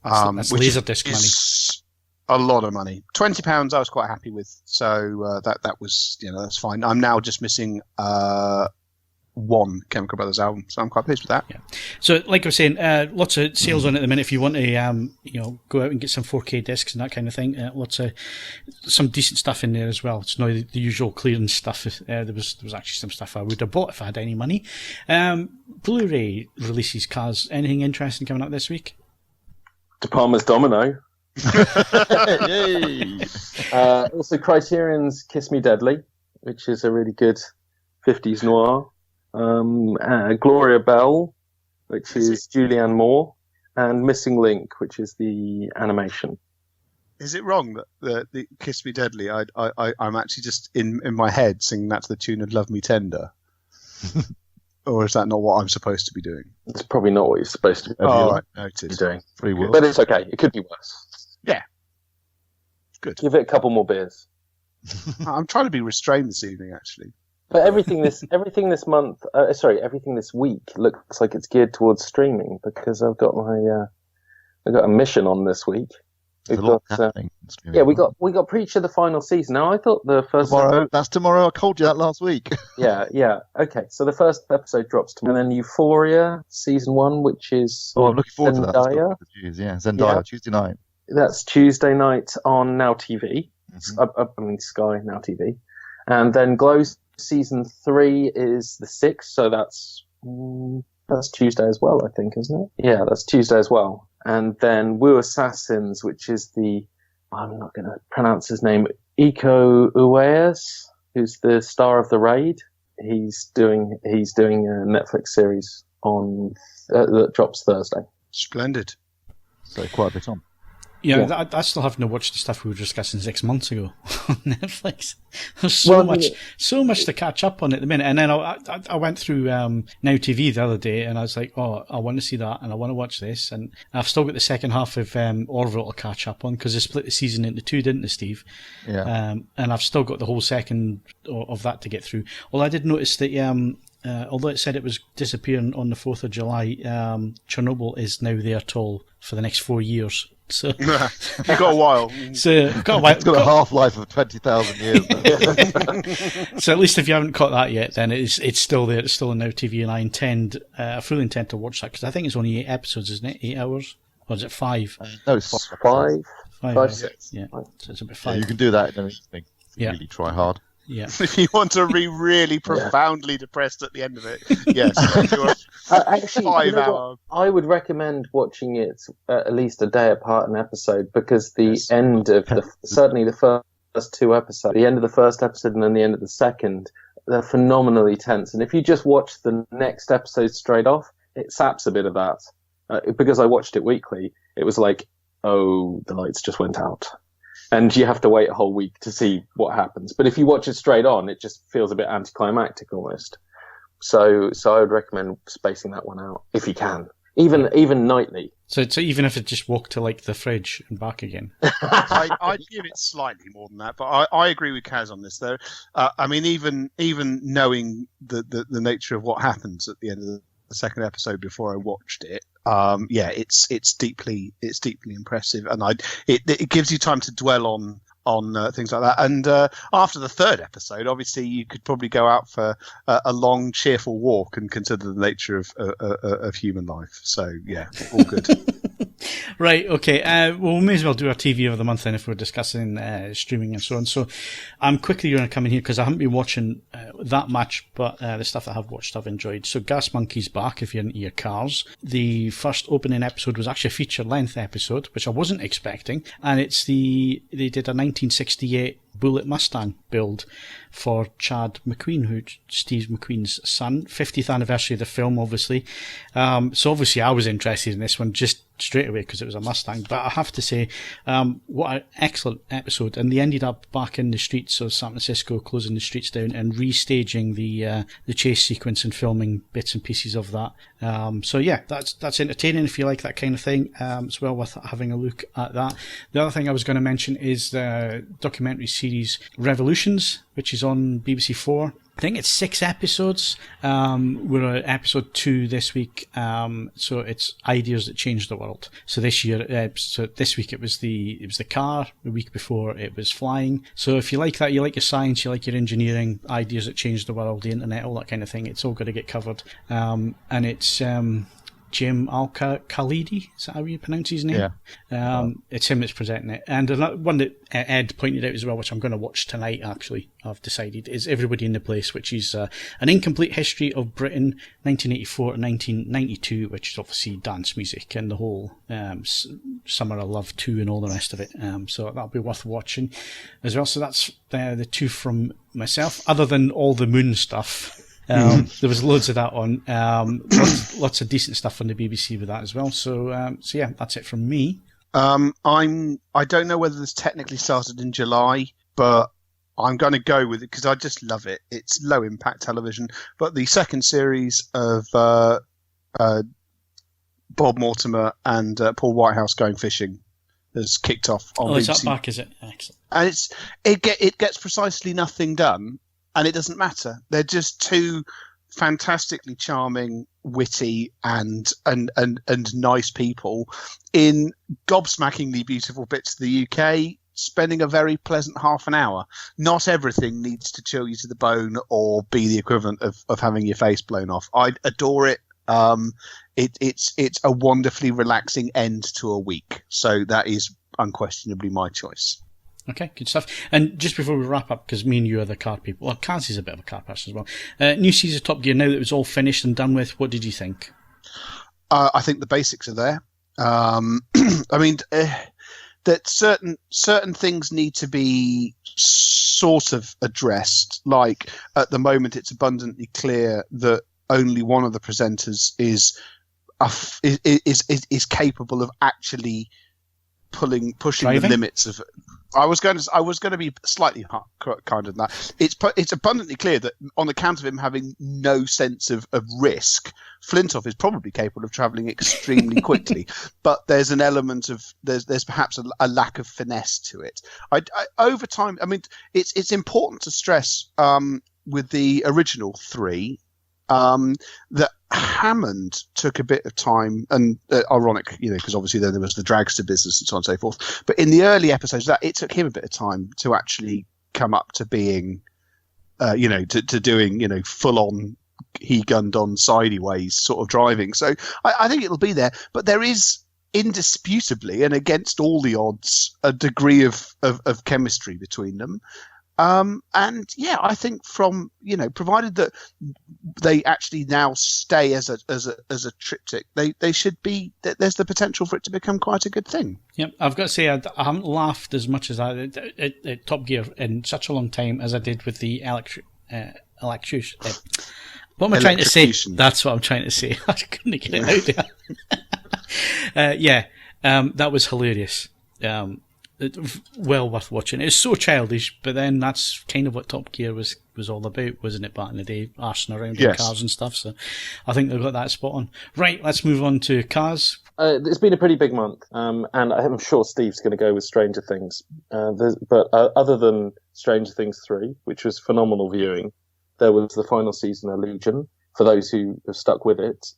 That's Laserdisc money. A lot of money. £20 I was quite happy with. So that was, that's fine. I'm now just missing one Chemical Brothers album, so I'm quite pleased with that. Yeah. So like I was saying, lots of sales on it at the minute. If you want to, go out and get some 4K discs and that kind of thing, lots of some decent stuff in there as well. It's not the usual clearance stuff. There was actually some stuff I would have bought if I had any money. Blu-ray releases, Kaz. Anything interesting coming up this week? De Palma's Domino. Yay! Also Criterion's Kiss Me Deadly, which is a really good 50s noir. Gloria Bell, which is Julianne Moore, and Missing Link, which is the animation. Is it wrong that the Kiss Me Deadly, I'm actually just in my head singing that to the tune of Love Me Tender? Or is that not what I'm supposed to be doing? It's probably not what you're supposed to be doing. Free will. But it's okay. It could be worse. Yeah. Good. Give it a couple more beers. I'm trying to be restrained this evening, actually. But everything this week looks like it's geared towards streaming, because I've got a mission on this week. We got Preacher the final season. Now I thought the first that's tomorrow. I told you that last week. yeah. Okay, so the first episode drops tomorrow, and then Euphoria season 1, which is I'm looking forward to Zendaya. that. Zendaya, Tuesday night. That's Tuesday night on Now TV. Sky Now TV, and then Glow season 3 is the 6th. So that's Tuesday as well, I think, isn't it? Yeah, that's Tuesday as well. And then Wu Assassins, which is I'm not going to pronounce his name, Iko Uwais, who's the star of The Raid. He's doing a Netflix series that drops Thursday. Splendid. So quite a bit on. Yeah. I still haven't watched the stuff we were discussing 6 months ago on Netflix. There's so much to catch up on at the minute. And then I went through Now TV the other day, and I was like, I want to see that, and I want to watch this. And I've still got the second half of Orville to catch up on, because they split the season into 2, didn't they, Steve? Yeah. And I've still got the whole second of that to get through. Although I did notice that although it said it was disappearing on the 4th of July, Chernobyl is now there for the next 4 years. So you've got a while. It's got a half-life of 20,000 years. So at least if you haven't caught that yet, then it's still there. It's still on Now TV, and I fully intend to watch that, because I think it's only 8 episodes, isn't it? 8 hours? Or is it 5? No, it's 5. 5, 6. Yeah. So it's about 5. Yeah, you can do that in an evening. Really try hard. Yeah. If you want to be really profoundly depressed at the end of it, yes. Actually, 5 hour. I would recommend watching it at least a day apart an episode, because the end of certainly the first 2 episodes, the end of the first episode and then the end of the second, they're phenomenally tense. And if you just watch the next episode straight off, it saps a bit of that. Because I watched it weekly, it was like, the lights just went out. And you have to wait a whole week to see what happens. But if you watch it straight on, it just feels a bit anticlimactic almost. So I would recommend spacing that one out if you can, even nightly. So even if it just walked to the fridge and back again. I'd give it slightly more than that, but I agree with Kaz on this though. Even knowing the nature of what happens at the end of the second episode before I watched it, yeah, it's deeply impressive, and it gives you time to dwell on things like that. And after the third episode, obviously, you could probably go out for a long, cheerful walk and consider the nature of human life. So yeah, all good. Right, okay. Well, we may as well do our TV of the month then if we're discussing streaming and so on. So I'm quickly going to come in here because I haven't been watching that much, but the stuff that I have watched I've enjoyed. So Gas Monkey's back if you're into your cars. The first opening episode was actually a feature-length episode, which I wasn't expecting, and they did a 1968 Bullet Mustang build for Chad McQueen, who's Steve McQueen's son. 50th anniversary of the film, obviously. So obviously I was interested in this one just straight away because it was a Mustang. But I have to say, what an excellent episode. And they ended up back in the streets of San Francisco, closing the streets down and restaging the chase sequence and filming bits and pieces of that. So yeah, that's entertaining if you like that kind of thing. It's well worth having a look at that. The other thing I was going to mention is the documentary series Revolutions, which is on BBC 4. I think it's 6 episodes. We're at episode 2 this week. So it's ideas that change the world. So this week it was the car. The week before it was flying. So if you like that, you like your science, you like your engineering, ideas that change the world, the internet, all that kind of thing, it's all got to get covered. And it's Jim Al-Khalidi, is that how you pronounce his name? Yeah. It's him that's presenting it. And another one that Ed pointed out as well, which I'm going to watch tonight, actually, I've decided, is Everybody in the Place, which is an incomplete history of Britain, 1984 to 1992, which is obviously dance music and the whole Summer of Love 2 and all the rest of it. So that'll be worth watching as well. So that's the 2 from myself, other than all the Moon stuff. There was loads of that on. Lots of decent stuff on the BBC with that as well. So yeah, that's it from me. I don't know whether this technically started in July, but I'm going to go with it because I just love it. It's low impact television, but the second series of Bob Mortimer and Paul Whitehouse Going Fishing has kicked off on BBC. Is that back? Is it? Excellent. And it gets precisely nothing done. And it doesn't matter. They're just two fantastically charming, witty, and nice people in gobsmackingly beautiful bits of the UK, spending a very pleasant half an hour. Not everything needs to chill you to the bone or be the equivalent of having your face blown off. I adore it. It's a wonderfully relaxing end to a week. So that is unquestionably my choice. Okay, good stuff. And just before we wrap up, because me and you are the car people, well, Kaz is a bit of a car person as well. New season of Top Gear, now that it was all finished and done with, what did you think? I think the basics are there. I mean, that certain things need to be sort of addressed. Like at the moment, it's abundantly clear that only one of the presenters is capable of actually pushing driving? The limits of. I was going to be slightly kinder than that. It's abundantly clear that on account of him having no sense of risk, Flintoff is probably capable of travelling extremely quickly. But there's an element of there's perhaps a lack of finesse to it. Over time, I mean, it's important to stress with the original 3 that Hammond took a bit of time, and ironic, because obviously then there was the dragster business and so on and so forth. But in the early episodes, it took him a bit of time to actually come up to being, to doing, full on, he gunned on sideways sort of driving. So I think it'll be there, but there is indisputably and against all the odds a degree of chemistry between them. And yeah, I think from provided that they actually now stay as a triptych, they should be. There's the potential for it to become quite a good thing. Yep, I've got to say I haven't laughed as much as I at Top Gear in such a long time as I did with the electrocution. What am I trying to say? That's what I'm trying to say. I couldn't get it out there. That was hilarious. Well worth watching. It's so childish, but then that's kind of what Top Gear was all about, wasn't it, back in the day, arsing around in cars and stuff. So I think they've got that spot on. Right, let's move on to cars. It's been a pretty big month, and I'm sure Steve's going to go with Stranger Things. But other than Stranger Things 3, which was phenomenal viewing, there was the final season of Legion. For those who have stuck with it,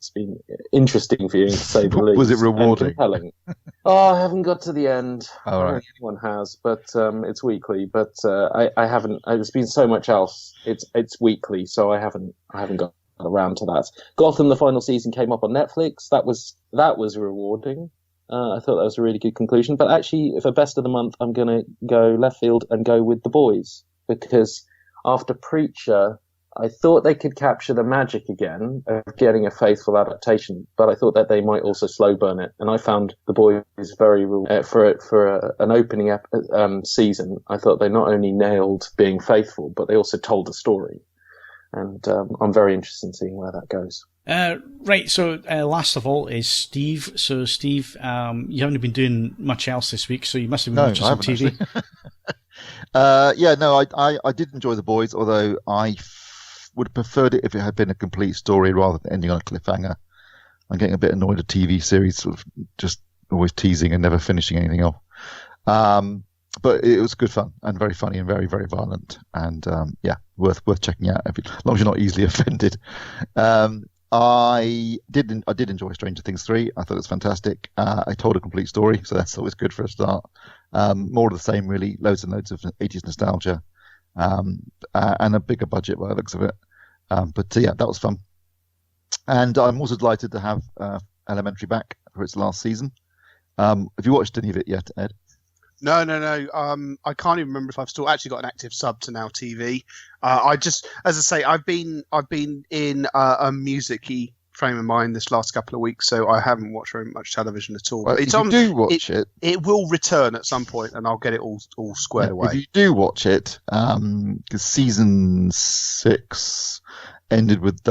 It's been interesting viewing, to say the least. Was it rewarding? And compelling. Oh, I haven't got to the end. All I don't right. think anyone has, but it's weekly. But I haven't. There's been so much else. It's weekly, so I haven't got around to that. Gotham, the final season, came up on Netflix. That was rewarding. I thought that was a really good conclusion. But actually, for best of the month, I'm going to go left field and go with The Boys, because after Preacher, I thought they could capture the magic again of getting a faithful adaptation, but I thought that they might also slow burn it. And I found The Boys very for an opening season. I thought they not only nailed being faithful, but they also told a story. And I'm very interested in seeing where that goes. Right, so last of all is Steve. So Steve, you haven't been doing much else this week, so you must have been watching some TV. I did enjoy The Boys, although I would have preferred it if it had been a complete story rather than ending on a cliffhanger. I'm getting a bit annoyed at TV series sort of just always teasing and never finishing anything off. But it was good fun and very funny and very, very violent, and worth checking out as long as you're not easily offended. I did enjoy Stranger Things 3. I thought it was fantastic. I told a complete story, so that's always good for a start. More of the same, really. Loads and loads of 80s nostalgia, and a bigger budget by the looks of it. But that was fun. And I'm also delighted to have Elementary back for its last season. Have you watched any of it yet, Ed? No. I can't even remember if I've still actually got an active sub to Now TV. I just, as I say, I've been in a music-y frame of mind this last couple of weeks, so I haven't watched very much television at all. Well, if you do watch it, it will return at some point, and I'll get it all squared away. If you do watch it, because season 6 ended with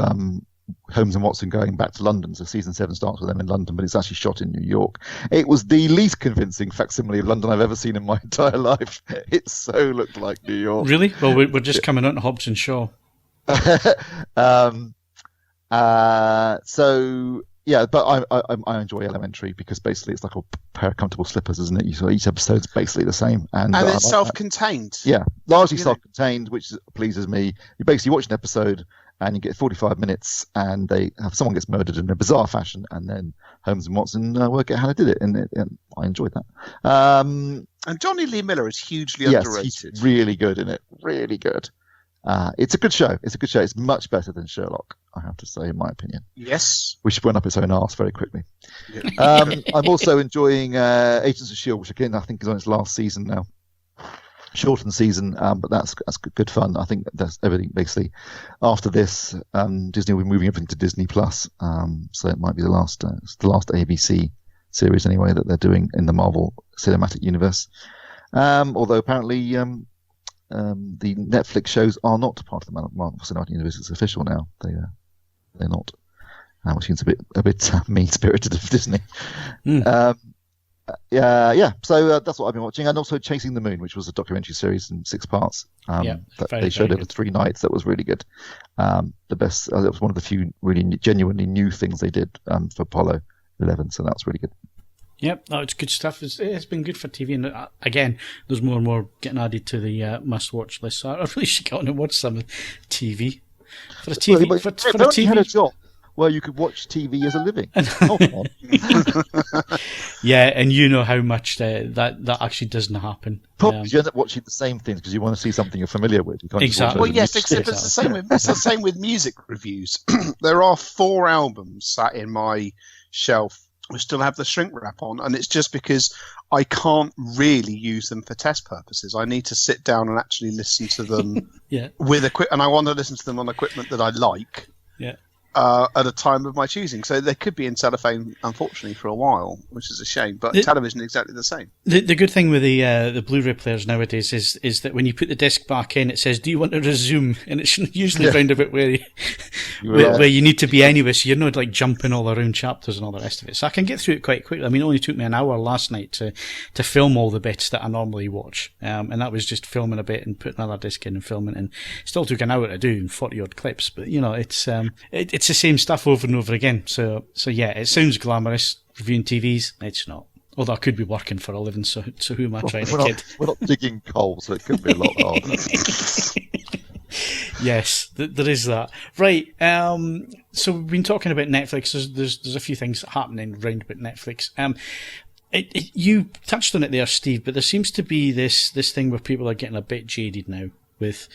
Holmes and Watson going back to London, so season 7 starts with them in London, but it's actually shot in New York. It was the least convincing facsimile of London I've ever seen in my entire life. It so looked like New York. Really? Well, we're just coming out to Hobbs Shaw. But I enjoy Elementary because basically it's like a pair of comfortable slippers, isn't it? So each episode's basically the same, and it's self-contained. Yeah, largely self-contained, which pleases me. You basically watch an episode and you get 45 minutes, and someone gets murdered in a bizarre fashion, and then Holmes and Watson work out how they did it, and I enjoyed that. And Johnny Lee Miller is hugely underrated. He's really good in it. Really good. It's a good show. It's much better than Sherlock, I have to say, in my opinion. Yes. Which went up its own arse very quickly. Yeah. I'm also enjoying Agents of S.H.I.E.L.D., which again I think is on its last season now. Shortened season, but that's good fun. I think that's everything basically. After this, Disney will be moving everything to Disney Plus, so it might be the last ABC series anyway that they're doing in the Marvel Cinematic Universe. Although apparently the Netflix shows are not part of the Marvel Cinematic Universe. It's official now. They're not, which seems a bit mean-spirited of Disney. So that's what I've been watching, and also Chasing the Moon, which was a documentary series in 6 parts that they showed over 3 nights. That was really good. The best. That was one of the few really genuinely new things they did for Apollo 11. So that was really good. Yep, no, it's good stuff. It's been good for TV, and again, there's more and more getting added to the must-watch list. So I really should get on and watch some TV. For a TV, well, for a TV, TV. had a job where you could watch TV as a living. Oh, come on. Yeah, and you know how much that actually doesn't happen. Probably you end up watching the same things because you want to see something you're familiar with. You can't Exactly. Well, yes, except it's the same with music reviews. There are 4 albums sat in my shelf. We still have the shrink wrap on, and it's just because I can't really use them for test purposes. I need to sit down and actually listen to them with and I want to listen to them on equipment that I like. Yeah. At a time of my choosing. So they could be in cellophane, unfortunately, for a while, which is a shame. But television is exactly the same. The good thing with the Blu-ray players nowadays is that when you put the disc back in, it says, "Do you want to resume?" And it's usually round about where you need to be anyway, so you're not like jumping all around chapters and all the rest of it. So I can get through it quite quickly. I mean, it only took me an hour last night to film all the bits that I normally watch, and that was just filming a bit and putting another disc in and filming, and still took an hour to do in 40-odd clips. But it's the same stuff over and over again. So yeah, it sounds glamorous reviewing TVs. It's not. Although I could be working for a living, so who am I trying to kid? We're not digging coal, so it could be a lot harder. Yes, there is that. Right. So we've been talking about Netflix. There's a few things happening round about Netflix. You touched on it there, Steve, but there seems to be this thing where people are getting a bit jaded now with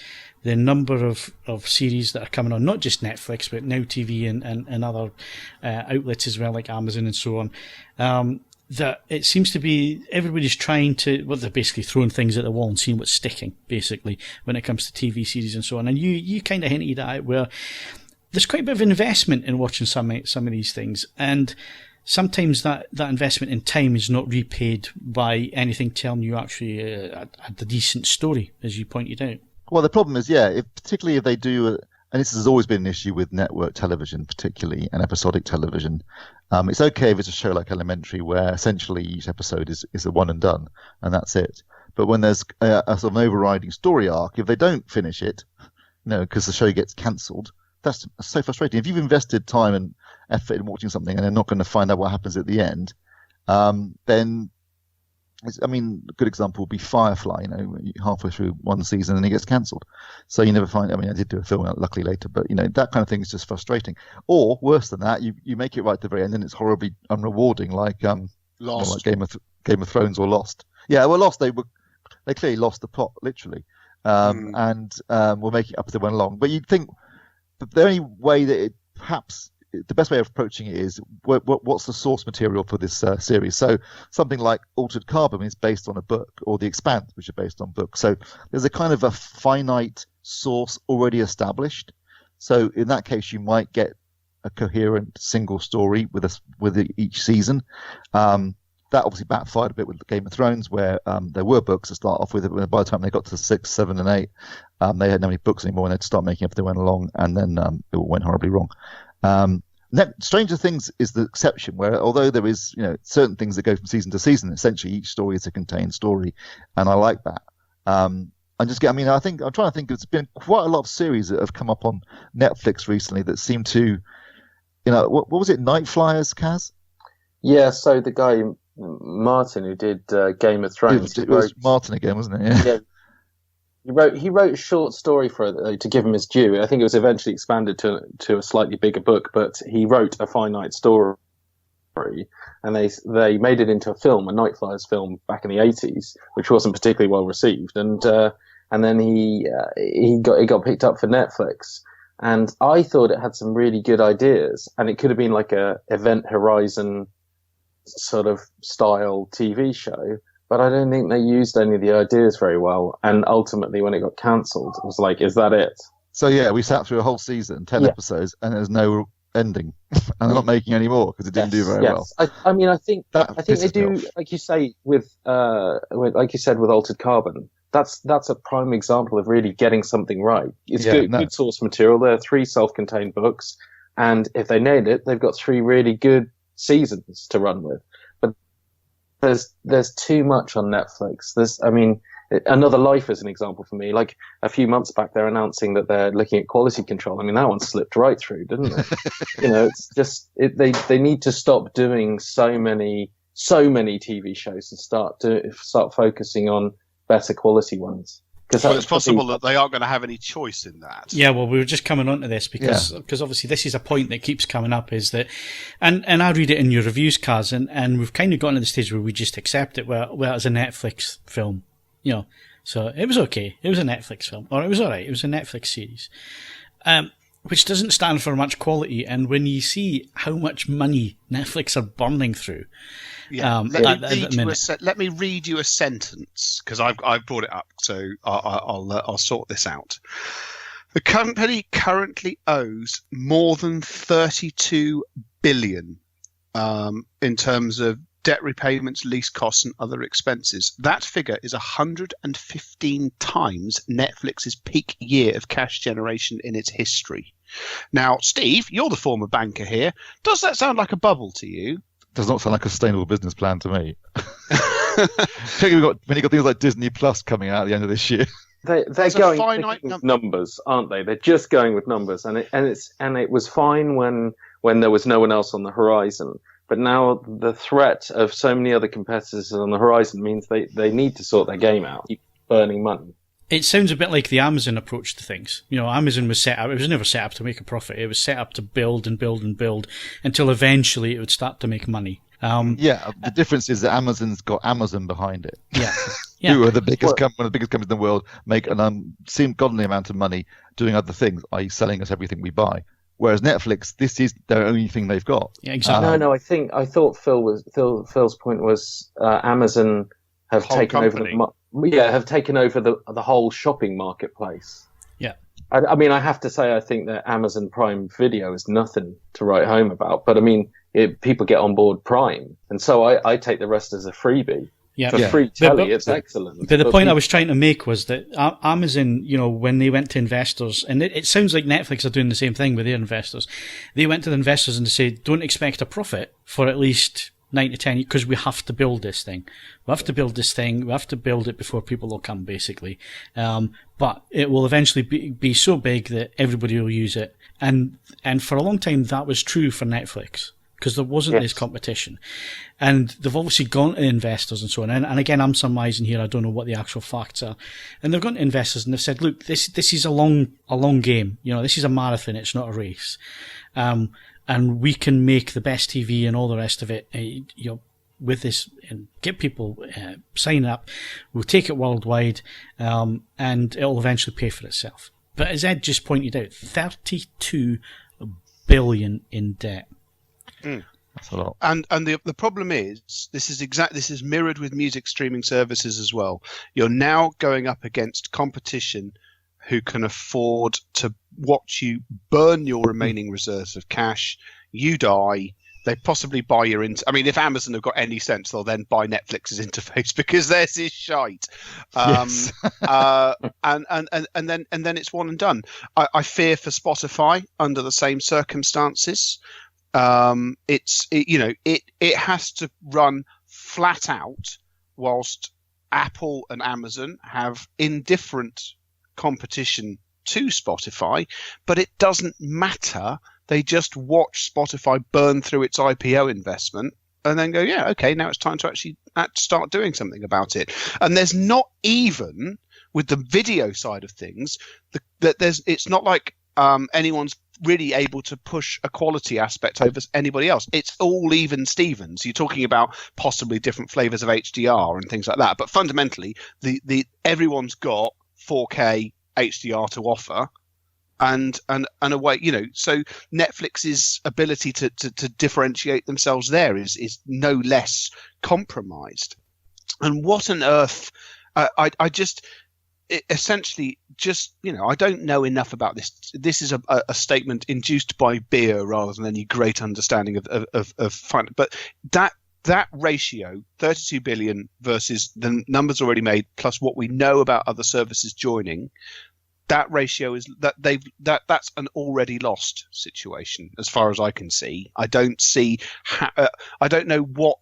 the number of series that are coming on, not just Netflix, but Now TV and other outlets as well, like Amazon and so on. That it seems to be everybody's trying to, well, they're basically throwing things at the wall and seeing what's sticking, basically, when it comes to TV series and so on. And you kind of hinted at it, where there's quite a bit of investment in watching some of these things, and sometimes that investment in time is not repaid by anything telling you actually a decent story, as you pointed out. Well, the problem is, particularly if they do, and this has always been an issue with network television, particularly, and episodic television. It's okay if it's a show like Elementary, where essentially each episode is a one and done, and that's it. But when there's a sort of an overriding story arc, if they don't finish it, because the show gets cancelled, that's so frustrating. If you've invested time and effort in watching something and they're not going to find out what happens at the end, then, a good example would be Firefly, halfway through one season and it gets cancelled. So you never find, I did do a film out luckily later, but, that kind of thing is just frustrating. Or worse than that, you make it right at the very end and it's horribly unrewarding, like Lost. Like Game of Thrones or Lost. Yeah, well, Lost, they clearly lost the plot, literally. And were making it up as they went along. But you'd think the only way that the best way of approaching it is what's the source material for this series. So something like Altered Carbon is based on a book, or The Expanse, which are based on books. So there's a kind of a finite source already established. So in that case, you might get a coherent single story with each season. That obviously backfired a bit with Game of Thrones, where there were books to start off with. By the time they got to 6, 7, and 8, they had no many books anymore, and they'd start making up as they went along, and then it all went horribly wrong. Stranger Things is the exception, where although there is certain things that go from season to season, essentially each story is a contained story, and I like that. I'm trying to think. There's been quite a lot of series that have come up on Netflix recently that seem to, what was it, Night Flyers, Kaz? Yeah, so the guy Martin who did Game of Thrones. It was Martin again, wasn't it? Yeah. He wrote a short story for it, to give him his due. I think it was eventually expanded to a slightly bigger book, but he wrote a finite story, and they made it into a film, a Night Flyers film back in the 80s, which wasn't particularly well received, and then it got picked up for Netflix. And I thought it had some really good ideas, and it could have been like a Event Horizon sort of style TV show, but I don't think they used any of the ideas very well. And ultimately, when it got cancelled, it was like, is that it? So yeah, we sat through a whole season, 10 episodes, and there's no ending, and they're not making any more because it didn't do very well. I think they do, like you say, like you said with Altered Carbon. That's a prime example of really getting something right. It's good source material. There are 3 self-contained books, and if they nailed it, they've got 3 really good seasons to run with. But there's too much on Netflix. Another Life is an example for me. Like a few months back, they're announcing that they're looking at quality control. That one slipped right through, didn't it? It's just they need to stop doing so many TV shows and start focusing on better quality ones. Well, it's possible that they aren't going to have any choice in that. Yeah, well, we were just coming on to this because obviously this is a point that keeps coming up, is that, and I read it in your reviews, Kaz, and we've kind of gotten to the stage where we just accept it, well, it's a Netflix film, so it was okay. It was a Netflix film, or it was alright. It was a Netflix series, which doesn't stand for much quality, and when you see how much money Netflix are burning through, let me read you a sentence, because I've brought it up, so I'll sort this out. The company currently owes more than $32 billion in terms of debt repayments, lease costs, and other expenses. That figure is 115 times Netflix's peak year of cash generation in its history. Now, Steve, you're the former banker here. Does that sound like a bubble to you? Does not sound like a sustainable business plan to me. When you got things like Disney Plus coming out at the end of this year. They're going with numbers, aren't they? They're just going with numbers, and it was fine when there was no one else on the horizon. But now the threat of so many other competitors on the horizon means they need to sort their game out, keep burning money. It sounds a bit like the Amazon approach to things. Amazon was set up, it was never set up to make a profit. It was set up to build and build and build until eventually it would start to make money. The difference is that Amazon's got Amazon behind it. Yeah. Who are the biggest one of the biggest companies in the world, make an ungodly amount of money doing other things, i.e. selling us everything we buy. Whereas Netflix, this is their only thing they've got. Yeah, exactly. I thought Phil's point was Amazon have taken over the whole shopping marketplace. Yeah. I mean, I have to say, I think that Amazon Prime Video is nothing to write home about. But I mean, people get on board Prime, and so I take the rest as a freebie. Yeah. For free telly, it's excellent. But the point I was trying to make was that Amazon, when they went to investors, and it sounds like Netflix are doing the same thing with their investors. They went to the investors and they said, don't expect a profit for at least 9 to 10 years, because we have to build this thing. We have to build this thing. We have to build it before people will come, basically. But it will eventually be so big that everybody will use it. And for a long time, that was true for Netflix, because there wasn't this competition. And they've obviously gone to investors and so on. And again, I'm surmising here. I don't know what the actual facts are. And they've gone to investors and they've said, look, this is a long game. This is a marathon. It's not a race. And we can make the best TV and all the rest of it, with this, and get people sign up. We'll take it worldwide, and it'll eventually pay for itself. But as Ed just pointed out, 32 billion in debt. That's a lot. And the problem is, this is mirrored with music streaming services as well. You're now going up against competition who can afford to watch you burn your remaining reserves of cash. You die. They possibly buy your if Amazon have got any sense, they'll then buy Netflix's interface, because theirs is shite. Yes. And then it's one and done. I fear for Spotify under the same circumstances. It has to run flat out, whilst Apple and Amazon have indifferent competition to Spotify, but it doesn't matter. They just watch Spotify burn through its IPO investment and then go, yeah, okay, now it's time to actually start doing something about it. And there's not even, with the video side of things, it's not like anyone's really able to push a quality aspect over anybody else. It's all even Stevens. You're talking about possibly different flavors of HDR and things like that, but fundamentally, the everyone's got 4K HDR to offer, and a way, so Netflix's ability to differentiate themselves there is no less compromised. And what on earth? I don't know enough about this. This is a statement induced by beer rather than any great understanding of fun. But that ratio, 32 billion versus the numbers already made, plus what we know about other services joining, that ratio is that's an already lost situation as far as I can see. I don't see. I don't know what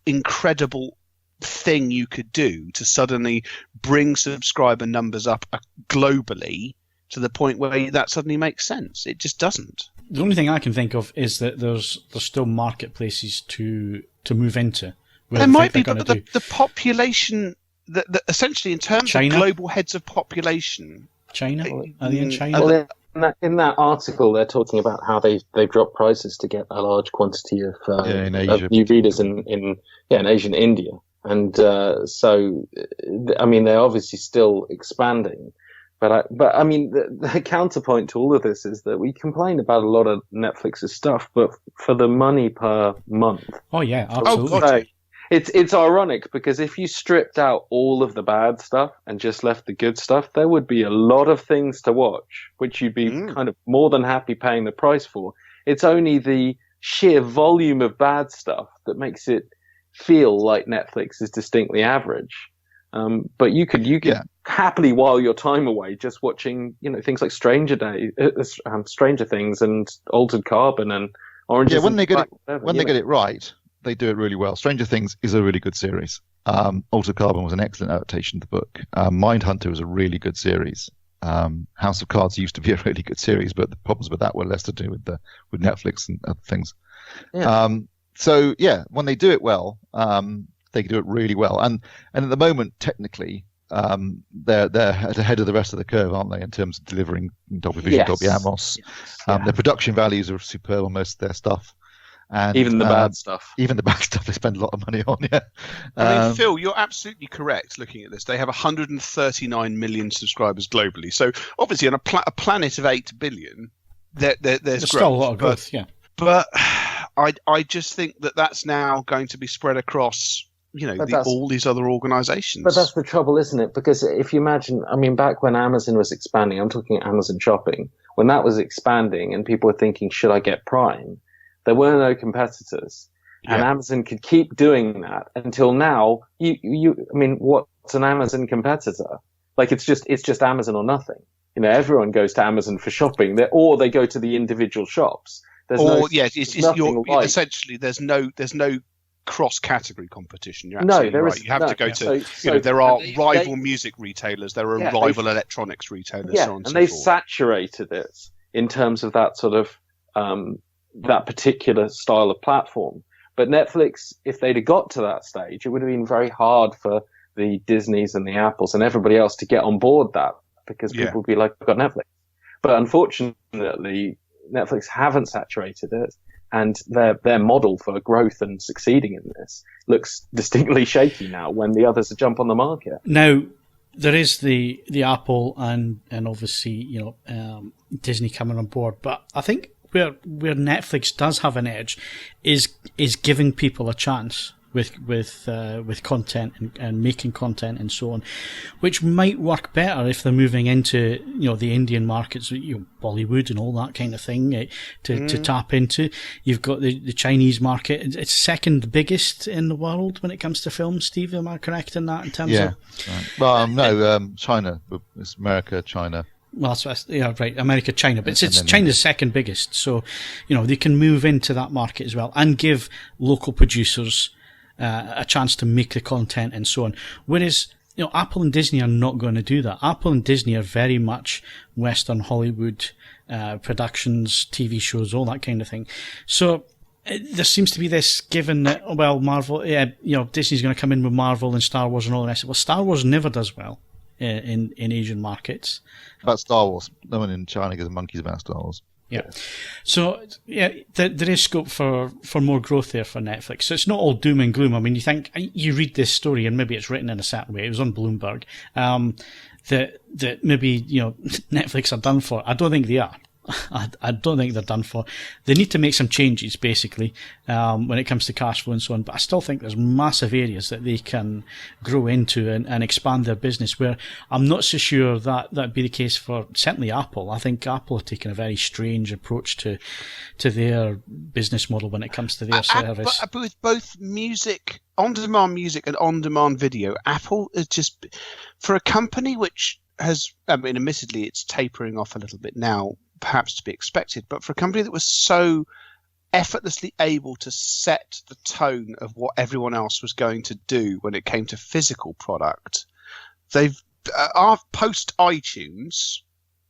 incredible thing you could do to suddenly bring subscriber numbers up globally to the point where that suddenly makes sense. It just doesn't. The only thing I can think of is that there's still marketplaces to move into. There might be, but the population, that essentially in terms China? of global heads of population, China? Are they in China? Well, in that article, they're talking about how they've dropped prices to get a large quantity of new readers in Asia and India. And so, I mean, they're obviously still expanding. But I mean, the counterpoint to all of this is that we complain about a lot of Netflix's stuff, but for the money per month. Oh yeah, absolutely. God. It's ironic because if you stripped out all of the bad stuff and just left the good stuff, there would be a lot of things to watch, which you'd be kind of more than happy paying the price for. It's only the sheer volume of bad stuff that makes it feel like Netflix is distinctly average. But you could happily while your time away just watching, things like Stranger Things and Altered Carbon and Orange. Yeah, when they get it right, they do it really well. Stranger Things is a really good series. Altered Carbon was an excellent adaptation of the book. Mindhunter was a really good series. House of Cards used to be a really good series, but the problems with that were less to do with Netflix and other things. Yeah. So when they do it well, they do it really well. And at the moment, technically, they're ahead of the rest of the curve, aren't they, in terms of delivering Dolby Vision, Dolby Atmos. Their production values are superb on most of their stuff. And even the bad stuff. Even the bad stuff they spend a lot of money on, yeah. I mean, Phil, you're absolutely correct looking at this. They have 139 million subscribers globally. So obviously on a planet of 8 billion, there's growth. Still a lot of growth, yeah. But I just think that's now going to be spread across, all these other organisations. But that's the trouble, isn't it? Because if you imagine, I mean, back when Amazon was expanding, I'm talking Amazon Shopping, when that was expanding and people were thinking, should I get Prime? There were no competitors. And Amazon could keep doing that until now. I mean, what's an Amazon competitor? Like, it's just Amazon or nothing. Everyone goes to Amazon for shopping, or they go to the individual shops. Essentially, there's no cross-category competition. You're absolutely right. You have to go to, there are rival music retailers, there are rival electronics retailers, so on and so forth. They've saturated it in terms of that sort of that particular style of platform. But Netflix, if they'd have got to that stage, it would have been very hard for the Disneys and the Apples and everybody else to get on board that, because people would be like, I've got Netflix. But unfortunately, Netflix haven't saturated it, and their model for growth and succeeding in this looks distinctly shaky now when the others jump on the market. Now, there is the Apple and obviously Disney coming on board, but I think where Netflix does have an edge is giving people a chance with content and making content and so on, which might work better if they're moving into the Indian markets, Bollywood and all that kind of thing to tap into. You've got the Chinese market; it's second biggest in the world when it comes to film. Steve, am I correct in that in terms of? Right. Well, no, China. It's America, China. Well, right. America, China, but it's China's second biggest, so they can move into that market as well and give local producers a chance to make the content and so on. Whereas Apple and Disney are not going to do that. Apple and Disney are very much Western Hollywood productions, TV shows, all that kind of thing. So there seems to be this given that Marvel, Disney's going to come in with Marvel and Star Wars and all the rest. Well, Star Wars never does well in Asian markets. About Star Wars, no one in China gives monkeys about Star Wars. Yeah. So, there is scope for more growth there for Netflix. So it's not all doom and gloom. I mean, you read this story and maybe it's written in a certain way. It was on Bloomberg. That maybe, Netflix are done for. I don't think they are. I don't think they're done for. They need to make some changes, basically, when it comes to cash flow and so on. But I still think there's massive areas that they can grow into and expand their business, where I'm not so sure that'd be the case for certainly Apple. I think Apple have taken a very strange approach to their business model when it comes to their service. But with both music, on-demand music and on-demand video, Apple is just, for a company which has, admittedly it's tapering off a little bit now, perhaps to be expected, but for a company that was so effortlessly able to set the tone of what everyone else was going to do when it came to physical product, they've post iTunes,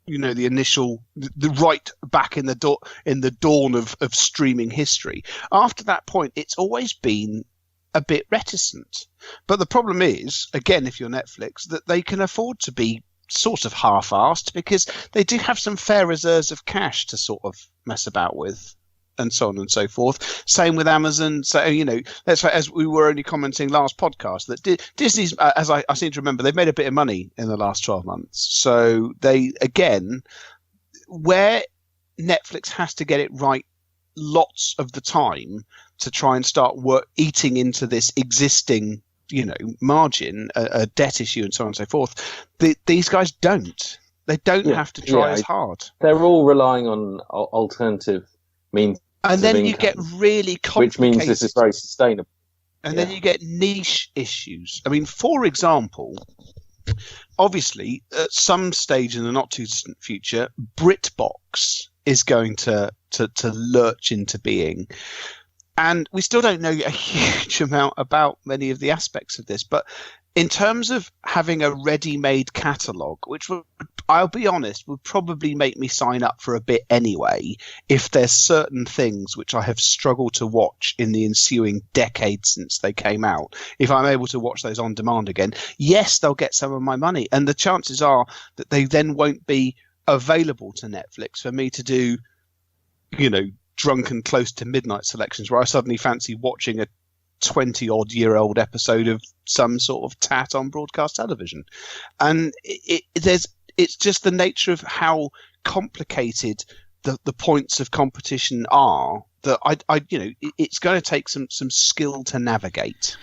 the initial, the right back in the dawn of streaming history. After that point, it's always been a bit reticent. But the problem is, again, if you're Netflix, that they can afford to be sort of half-assed, because they do have some fair reserves of cash to sort of mess about with, and so on and so forth. Same with Amazon. So, as we were only commenting last podcast, that Disney's, as I seem to remember, they've made a bit of money in the last 12 months. So they, again, where Netflix has to get it right lots of the time to try and start eating into this existing margin, a debt issue and so on and so forth. These guys don't. They don't have to try as hard. They're all relying on alternative means. And then you get really complicated. Which means this is very sustainable. And then you get niche issues. I mean, for example, obviously, at some stage in the not too distant future, BritBox is going to lurch into being. And we still don't know a huge amount about many of the aspects of this, but in terms of having a ready-made catalogue, which would, I'll be honest, would probably make me sign up for a bit anyway, if there's certain things which I have struggled to watch in the ensuing decade since they came out, if I'm able to watch those on demand again, yes, they'll get some of my money. And the chances are that they then won't be available to Netflix for me to do, drunken close to midnight selections where I suddenly fancy watching a 20-odd-year-old episode of some sort of tat on broadcast television. And it's just the nature of how complicated the points of competition are that it's going to take some skill to navigate.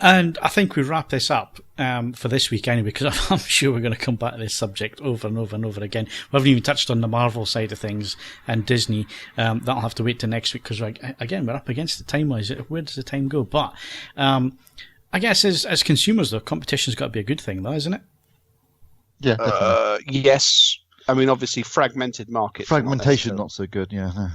And I think we wrap this up for this week anyway, because I'm sure we're going to come back to this subject over and over and over again. We haven't even touched on the Marvel side of things and Disney. That'll have to wait till next week, because, again, we're up against the time-wise. Where does the time go? But I guess as consumers, though, competition's got to be a good thing, though, isn't it? Yeah, definitely. Yes. I mean, obviously, fragmented markets. Fragmentation, not so good, yeah. No.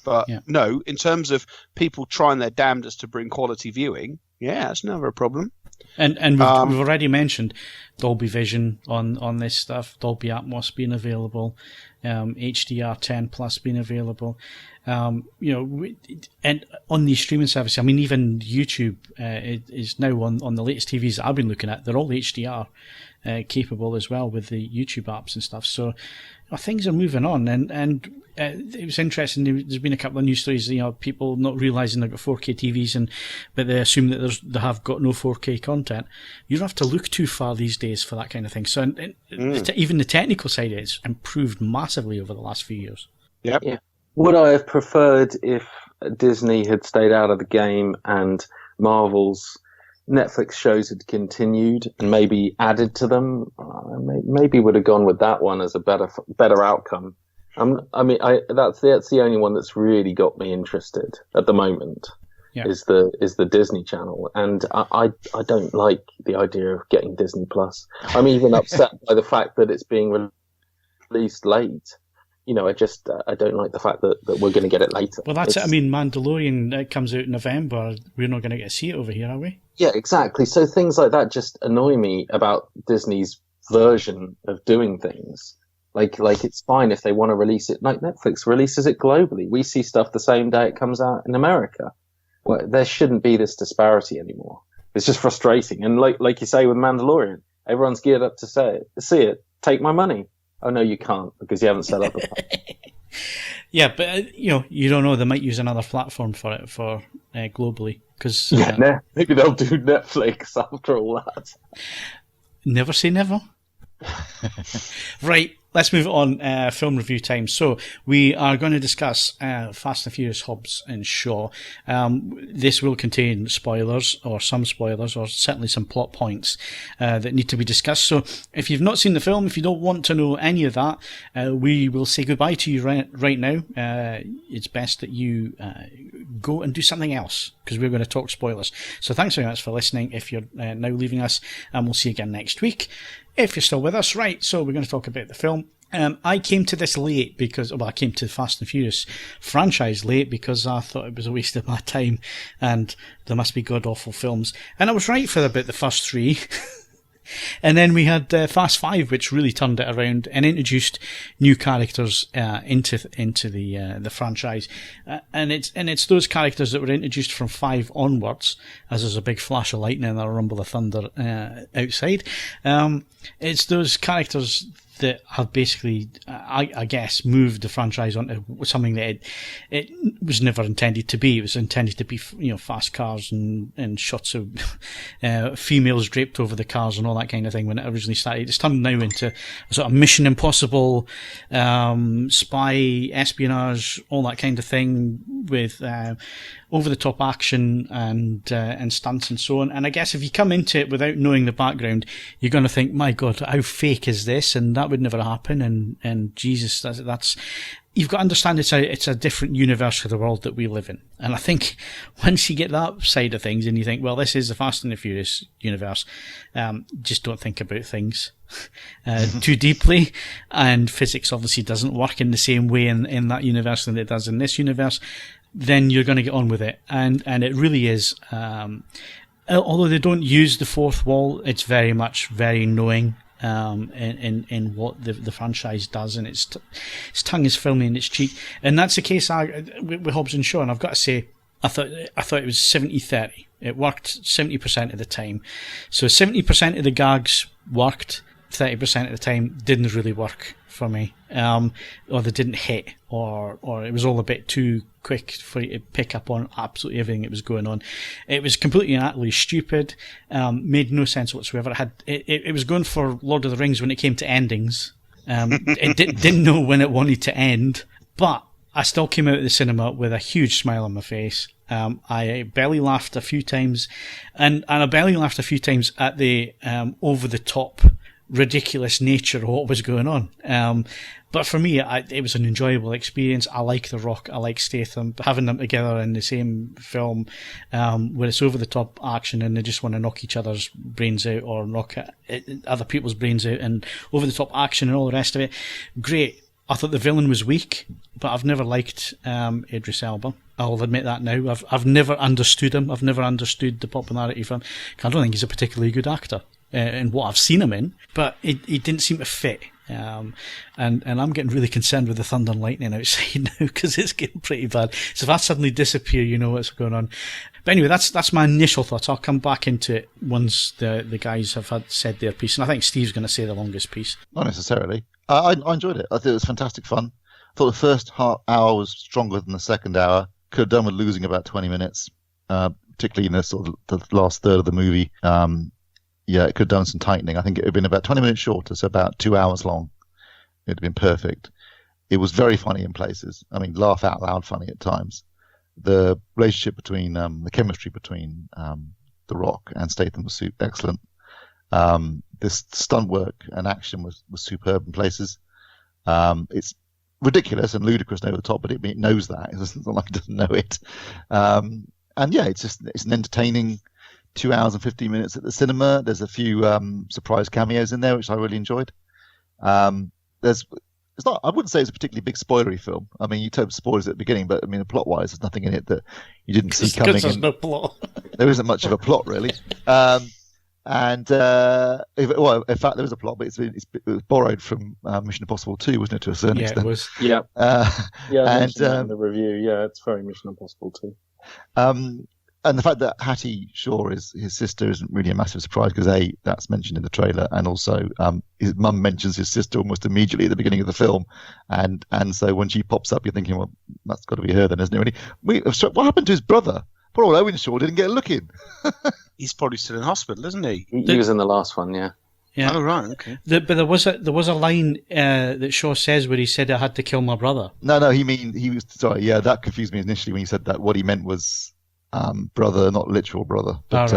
But no, in terms of people trying their damnedest to bring quality viewing, yeah, it's never a problem. And we've already mentioned Dolby Vision on this stuff, Dolby Atmos being available, HDR10 Plus being available. And on these streaming services, I mean, even YouTube is now on the latest TVs that I've been looking at. They're all HDR capable as well with the YouTube apps and stuff. So things are moving on, and it was interesting. There's been a couple of news stories, people not realising they've got 4K TVs, but they assume that they have got no 4K content. You don't have to look too far these days for that kind of thing. So even the technical side of it's improved massively over the last few years. Yep. Yeah. Would I have preferred if Disney had stayed out of the game and Marvel's Netflix shows had continued and maybe added to them? Maybe would have gone with that one as a better outcome. That's the only one that's really got me interested at the moment. Yeah. Is the Disney Channel, and I don't like the idea of getting Disney Plus. I'm even upset by the fact that it's being released late. I don't like the fact that we're going to get it later. Well, that's it. I mean, Mandalorian comes out in November. We're not going to get to see it over here, are we? Yeah, exactly. So things like that just annoy me about Disney's version of doing things. Like it's fine if they want to release it like Netflix releases it globally. We see stuff the same day it comes out in America. Well, there shouldn't be this disparity anymore. It's just frustrating. And like you say with Mandalorian, everyone's geared up to see it. Take my money. Oh, no, you can't, because you haven't set up a plan. Yeah, but, you don't know. They might use another platform for it globally. Cause, maybe they'll do Netflix after all that. Never say never. Right, let's move on. Film review time. So we are going to discuss Fast and Furious Hobbs and Shaw. This will contain spoilers, or some spoilers, or certainly some plot points that need to be discussed. So if you've not seen the film, if you don't want to know any of that, we will say goodbye to you right now. It's best that you go and do something else, because we're going to talk spoilers. So thanks very much for listening if you're now leaving us, and we'll see you again next week if you're still with us. Right, so we're going to talk about the film. I came to this late I came to the Fast and Furious franchise late because I thought it was a waste of my time and there must be god-awful films. And I was right for about the first three. And then we had Fast 5, which really turned it around and introduced new characters into the franchise. And it's those characters that were introduced from 5 onwards, as there's a big flash of lightning and a rumble of thunder outside. It's those characters that have basically, I guess, moved the franchise onto something that it was never intended to be. It was intended to be, fast cars and shots of females draped over the cars and all that kind of thing when it originally started. It's turned now into a sort of Mission Impossible, spy, espionage, all that kind of thing with over-the-top action and stunts and so on. And I guess if you come into it without knowing the background, you're going to think, my God, how fake is this? And that would never happen. And Jesus, that's you've got to understand it's a different universe to the world that we live in. And I think once you get that side of things and you think, well, this is the Fast and the Furious universe, just don't think about things too deeply. And physics obviously doesn't work in the same way in that universe than it does in this universe. Then you're going to get on with it. And it really is although they don't use the fourth wall, it's very knowing in what the franchise does, and its tongue is filmy in its cheek. And that's the case with Hobbs and Shaw, and I've got to say, I thought it was 70-30. It worked 70% of the time. So 70% of the gags worked, 30% of the time didn't really work for me, or they didn't hit, or it was all a bit too quick for you to pick up on absolutely everything that was going on. It was completely and utterly stupid, made no sense whatsoever. It was going for Lord of the Rings when it came to endings. It didn't know when it wanted to end, but I still came out of the cinema with a huge smile on my face. I belly laughed a few times, and I belly laughed a few times at the over-the-top ridiculous nature of what was going on. But for me, it was an enjoyable experience. I like The Rock, I like Statham. Having them together in the same film, where it's over-the-top action and they just want to knock each other's brains out or knock other people's brains out, and over-the-top action and all the rest of it, great. I thought the villain was weak, but I've never liked Idris Elba. I'll admit that now. I've never understood him. I've never understood the popularity from him. I don't think he's a particularly good actor in what I've seen him in, but he didn't seem to fit. And I'm getting really concerned with the thunder and lightning outside now, because it's getting pretty bad. So if I suddenly disappear, you know what's going on. But anyway, that's my initial thoughts. I'll come back into it once the guys have said their piece. And I think Steve's going to say the longest piece. Not necessarily. I enjoyed it. I thought it was fantastic fun. I thought the first hour was stronger than the second hour. Could have done with losing about 20 minutes, particularly in the sort of the last third of the movie. It could have done some tightening. I think it would have been about 20 minutes shorter, so about 2 hours long. It would have been perfect. It was very funny in places. I mean, laugh out loud funny at times. The relationship between, the chemistry between The Rock and Statham was excellent. This stunt work and action was superb in places. It's ridiculous and ludicrous and over the top, but it knows that. It's not like it doesn't know it. It's an entertaining 2 hours and 15 minutes at the cinema. There's a few surprise cameos in there, which I really enjoyed. I wouldn't say it's a particularly big spoilery film. I mean, you told spoilers at the beginning, but I mean, plot-wise, there's nothing in it that you didn't see coming. There's no plot. There isn't much of a plot, really. In fact, there was a plot, but it was borrowed from Mission Impossible 2, wasn't it, to a certain extent? It was. Yeah. And in the review, it's very Mission Impossible 2. And the fact that Hattie Shaw is his sister isn't really a massive surprise, because that's mentioned in the trailer, and also his mum mentions his sister almost immediately at the beginning of the film, and so when she pops up, you're thinking, well, that's got to be her then, isn't it? Really? What happened to his brother? Poor old Owen Shaw didn't get a look in. He's probably still in hospital, isn't he? He was in the last one, yeah. Yeah. Oh, right, okay. But there was a line that Shaw says where he said, "I had to kill my brother." No, he was sorry. Yeah, that confused me initially when he said that. What he meant was brother, not literal brother. But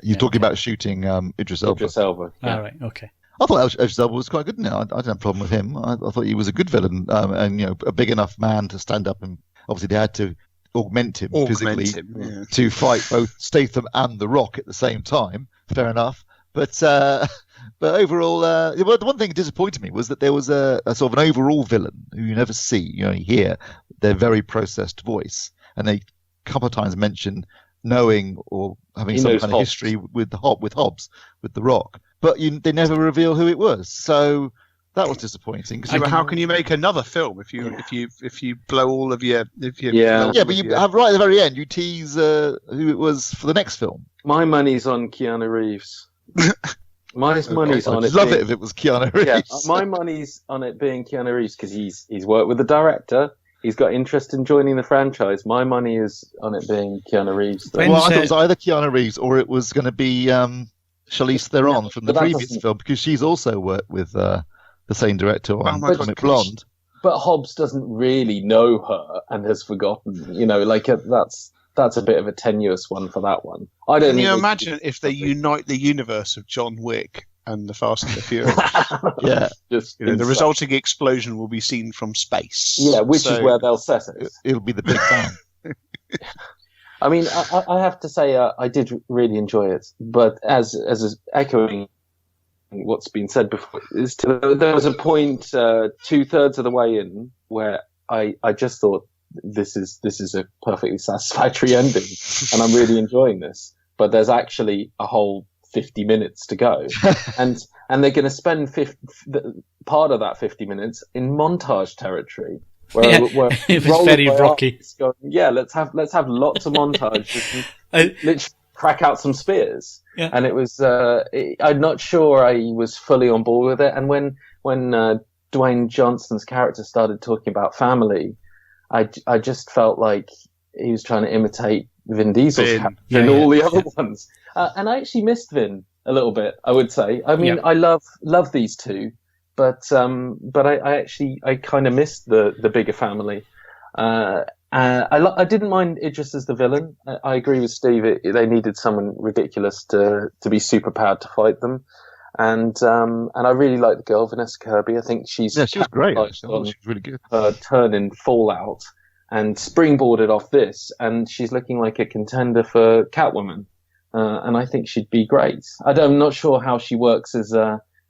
you're talking about shooting Idris Elba. Idris Elba. Yeah. All right, okay. I thought Idris Elba was quite good. No, I didn't have a problem with him. I thought he was a good villain, and a big enough man to stand up, and obviously they had to augment him physically to fight both Statham and The Rock at the same time. Fair enough. But overall, the one thing that disappointed me was that there was a sort of an overall villain who you never see. You only hear their very processed voice, and they a couple of times mention knowing or having some kind of history with Hobbs, with The Rock, but they never reveal who it was. So that was disappointing. How can you make another film if you blow all of your but you have right at the very end you tease who it was for the next film. My money's on Keanu Reeves. My money's on it. I'd love it if it was Keanu Reeves. Yeah, my money's on it being Keanu Reeves because he's worked with the director. He's got interest in joining the franchise. My money is on it being Keanu Reeves. Well, I thought it was either Keanu Reeves or it was going to be Charlize Theron from the previous film, because she's also worked with the same director on Atomic Blonde. But Hobbs doesn't really know her and has forgotten. That's a bit of a tenuous one for that one. Can you imagine if they unite the universe of John Wick and the Fast and the Furious? Yeah, the resulting explosion will be seen from space. Yeah, which is where they'll set it. It'll be the Big Bang. I mean, I have to say I did really enjoy it, but as echoing what's been said before, there was a point 2/3 of the way in where I just thought this is a perfectly satisfactory ending, and I'm really enjoying this. but there's actually a whole 50 minutes to go, and they're going to spend part of that 50 minutes in montage territory. Where it was very rocky. Going, let's have lots of montage. Literally crack out some spears. Yeah. And it was. I'm not sure I was fully on board with it. And when Dwayne Johnson's character started talking about family, I just felt like he was trying to imitate Vin Diesel's character and all the other ones. And I actually missed Vin a little bit, I would say. I mean, I love these two. But I kind of missed the bigger family. I didn't mind Idris as the villain. I agree with Steve. They needed someone ridiculous to be super powered to fight them, and I really like the girl Vanessa Kirby. I think she was great. She was really good. Her turn in Fallout and springboarded off this, and she's looking like a contender for Catwoman. And I think she'd be great. I'm not sure how she works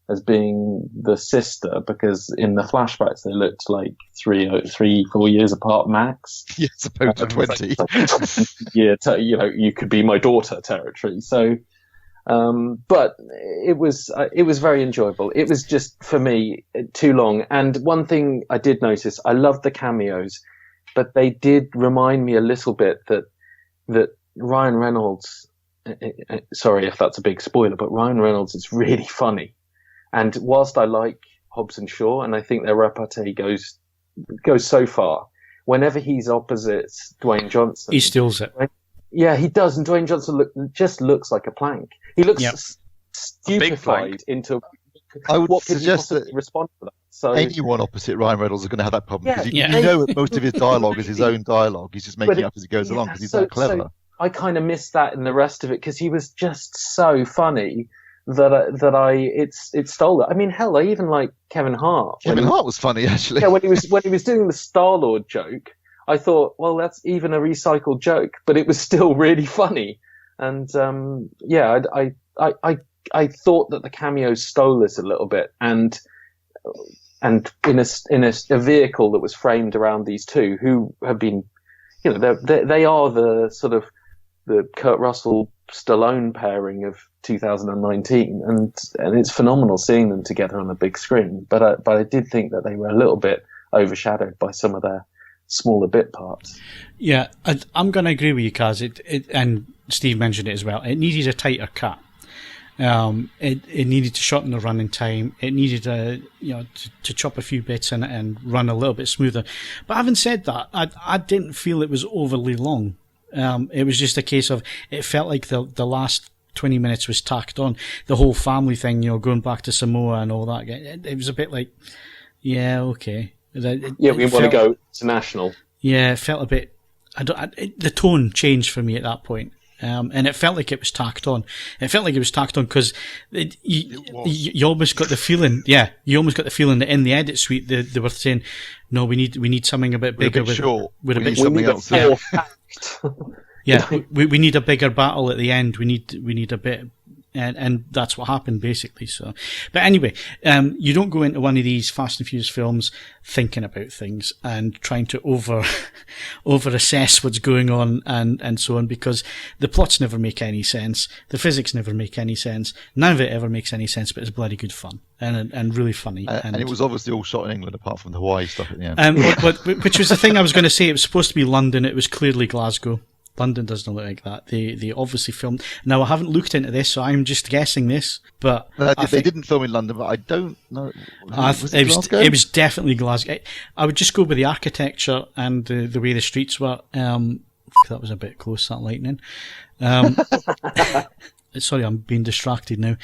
as being the sister, because in the flashbacks they looked like 3-4 years apart max. Yeah, supposed to 20. You could be my daughter territory. So, but it was very enjoyable. It was just, for me, too long. And one thing I did notice, I loved the cameos, but they did remind me a little bit that Ryan Reynolds, sorry if that's a big spoiler, but Ryan Reynolds is really funny. And whilst I like Hobbs and Shaw, and I think their repartee goes so far, whenever he's opposite Dwayne Johnson, he steals it. Yeah, he does. And Dwayne Johnson just looks like a plank. He looks stupefied into. I would what could suggest that respond to that. So anyone opposite Ryan Reynolds is going to have that problem, because you know that most of his dialogue is his own dialogue. He's just making it up as he goes along because he's that clever. So I kind of missed that in the rest of it, because he was just so funny. It stole it. I mean, hell, I even like Kevin Hart. Kevin Hart was funny, actually. Yeah, when he was doing the Star-Lord joke, I thought, well, that's even a recycled joke, but it was still really funny. And I thought that the cameos stole this a little bit, and in a vehicle that was framed around these two, who have been, they are the sort of the Kurt Russell Stallone pairing of 2019, and it's phenomenal seeing them together on a big screen. But I did think that they were a little bit overshadowed by some of their smaller bit parts. Yeah, I'm going to agree with you, Kaz. And Steve mentioned it as well. It needed a tighter cut. It needed to shorten the running time. It needed to chop a few bits in it and run a little bit smoother. But having said that, I didn't feel it was overly long. It was just a case of, it felt like the last 20 minutes was tacked on. The whole family thing, going back to Samoa and all that. It was a bit like, yeah, okay. We want to go international. Yeah, it felt a bit. The tone changed for me at that point. And it felt like it was tacked on. It felt like it was tacked on because you almost got the feeling. Yeah, you almost got the feeling that in the edit suite they were saying, "No, we need something a bit bigger. We need something else. Yeah, we need a bigger battle at the end. We need a bit." And that's what happened, basically. So, but anyway, you don't go into one of these Fast and Furious films thinking about things and trying to over assess what's going on and so on, because the plots never make any sense, the physics never make any sense, none of it ever makes any sense. But it's bloody good fun and really funny. And it was obviously all shot in England, apart from the Hawaii stuff at the end. Which was the thing I was going to say. It was supposed to be London. It was clearly Glasgow. London doesn't look like that. They obviously filmed. Now, I haven't looked into this, so I'm just guessing this. But they didn't film in London, but I don't know. It was definitely Glasgow. I would just go with the architecture and the way the streets were. That was a bit close, that lightning. Sorry, I'm being distracted now.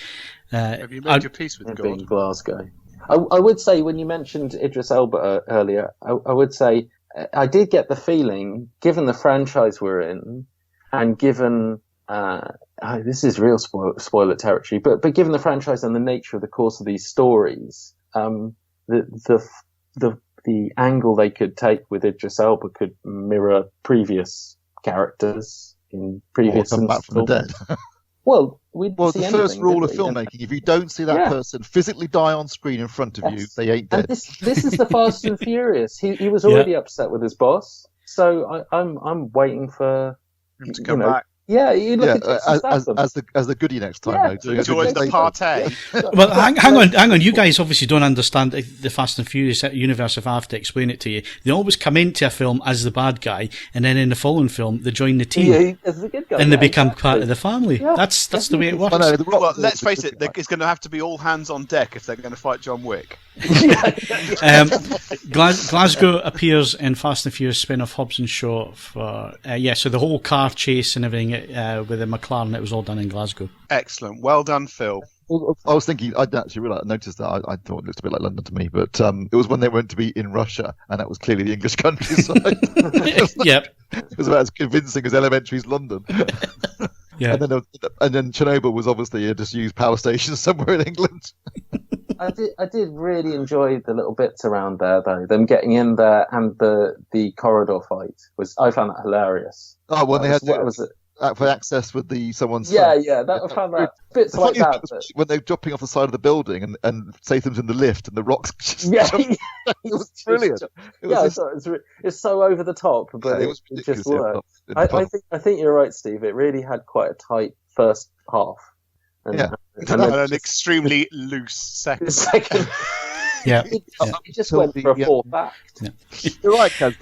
Have you made your peace with God? Glasgow. I would say, when you mentioned Idris Elba earlier, I would say, I did get the feeling, given the franchise we're in, and given this is real spoiler territory, but given the franchise and the nature of the course of these stories, the angle they could take with Idris Elba could mirror previous characters in previous. Come back from the dead. Well, the first rule of filmmaking: if you don't see that person physically die on screen in front of you, they ain't dead. And this is the Fast and Furious. He was already upset with his boss, so I'm waiting for him to come back. Yeah, you look at Jason Statham. as the goodie next time. Yeah. Though, Join the party. Well, hang on. You guys obviously don't understand the Fast and Furious universe. If I have to explain it to you, they always come into a film as the bad guy, and then in the following film they join the team, as the good guy, and they become part of the family. Yeah. That's the way it works. Well, let's face it, it's going to have to be all hands on deck if they're going to fight John Wick. Glasgow appears in Fast and Furious spin-off Hobbs and Shaw for so the whole car chase and everything with the McLaren, it was all done in Glasgow. Excellent, well done, Phil. I was thinking, I didn't actually notice that. I thought it looked a bit like London to me, but it was when they went to be in Russia, and that was clearly the English countryside. Yep. It was about as convincing as Elementary's London. Yeah. And then Chernobyl was obviously a disused power station somewhere in England. I did really enjoy the little bits around there, though. Them getting in there and the corridor fight I found that hilarious. Oh, when they had what was it? For access with someone's Yeah, son. I found that bits like that. When they're dropping off the side of the building and Statham's in the lift and the rocks just it was brilliant. It's so over the top, but it just worked. I think you're right, Steve. It really had quite a tight first half. And an extremely loose second. Yeah, it just went for a fourth act. Yeah. You're right, Kaz.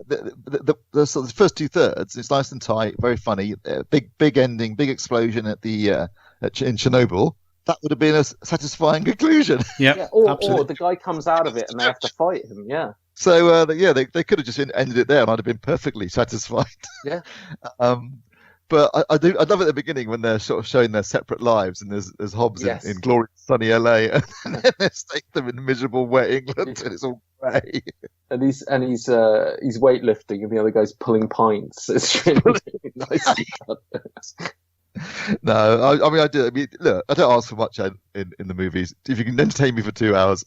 The sort of first 2/3, it's nice and tight, very funny. Big ending, big explosion at in Chernobyl. That would have been a satisfying conclusion. Or the guy comes out of it and they have to fight him. Yeah. So they could have just ended it there, and I'd have been perfectly satisfied. Yeah. But I love at the beginning when they're sort of showing their separate lives, and there's Hobbs in glorious sunny LA, and then there's Statham in miserable wet England, and it's all grey. And he's weightlifting, and the other guy's pulling pints. It's really nicely done. No, I mean, look, I don't ask for much in the movies. If you can entertain me for 2 hours,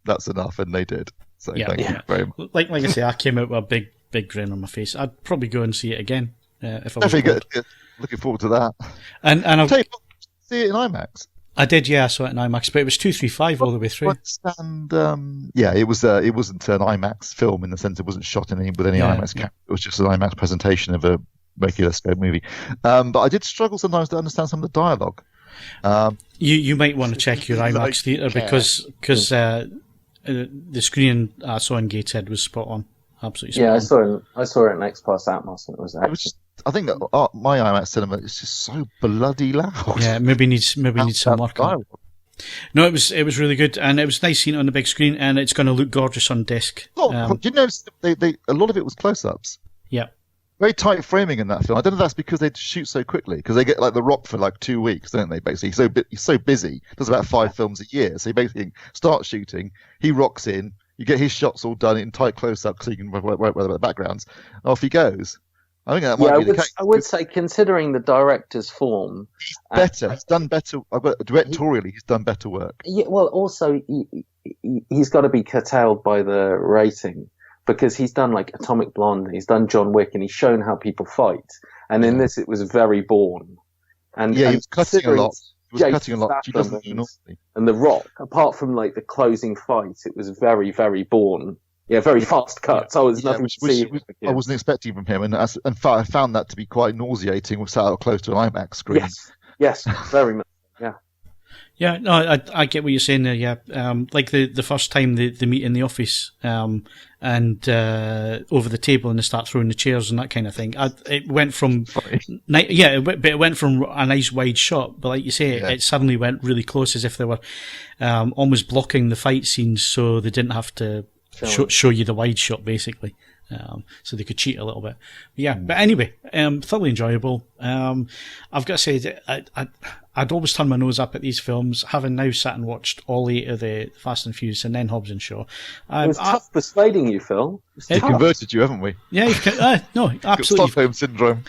that's enough, and they did. So thank you very much. Like I say, I came out with a big grin on my face. I'd probably go and see it again. If I was good. Looking forward to that. And I'll tell you what, see it in IMAX. I did, I saw it in IMAX, but it was 235 all the way through. And it wasn't an IMAX film in the sense it wasn't shot with any IMAX camera. It was just an IMAX presentation of a regular scope movie. But I did struggle sometimes to understand some of the dialogue. You might want to check your IMAX theatre because the screen I saw in Gateshead was spot on. Absolutely spot on. I saw it in X Plus Atmos, and it was excellent. I think that my IMAX cinema is just so bloody loud. Yeah, maybe needs some work on it. No, it was really good, and it was nice seeing it on the big screen, and it's going to look gorgeous on disc. Do you notice a lot of it was close-ups? Yeah. Very tight framing in that film. I don't know if that's because they shoot so quickly, because they get like The Rock for like 2 weeks, don't they? Basically, he's so busy. Does about 5 films a year, so he basically starts shooting. He rocks in. You get his shots all done in tight close-up, so you can worry about the backgrounds. Off he goes. I think that might be the case. I would say, considering the director's form, he's done better. Directorially, he's done better work. Yeah, well, also he's got to be curtailed by the rating, because he's done like Atomic Blonde, he's done John Wick, and he's shown how people fight. And in this, it was very Bourne. And he was cutting a lot. And The Rock, apart from like the closing fight, it was very, very Bourne. Yeah, very fast cuts. I wasn't expecting from him, and I found that to be quite nauseating. We sat out close to an IMAX screen. Yes, very much. Yeah. Yeah, no, I get what you're saying there. Yeah, like the first time they meet in the office, and over the table, and they start throwing the chairs and that kind of thing. It went from it went from a nice wide shot, but like you say, it suddenly went really close, as if they were almost blocking the fight scenes, so they didn't have to show you the wide shot, basically. So they could cheat a little bit. But anyway, thoroughly enjoyable. I've got to say, I'd always turn my nose up at these films, having now sat and watched all 8 of the Fast and Furious and then Hobbs and Shaw. It was tough persuading you, Phil. It converted you, haven't we? Yeah, no, absolutely. Stockholm syndrome.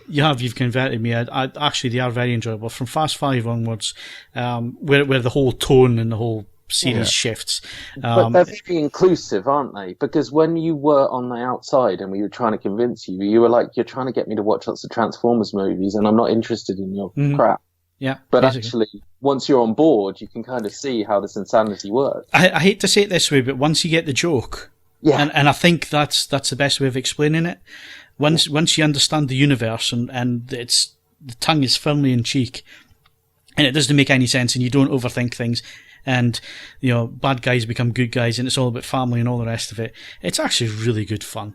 You've converted me. Actually, they are very enjoyable. From Fast 5 onwards, where the whole tone and the whole series shifts. But they're very inclusive, aren't they? Because when you were on the outside and we were trying to convince you, you were like, you're trying to get me to watch lots of Transformers movies and I'm not interested in your crap. Yeah. But basically, once you're on board, you can kind of see how this insanity works. I hate to say it this way, but once you get the joke, and I think that's the best way of explaining it, Once you understand the universe and it's the tongue is firmly in cheek, and it doesn't make any sense, and you don't overthink things, and bad guys become good guys, and it's all about family and all the rest of it. It's actually really good fun.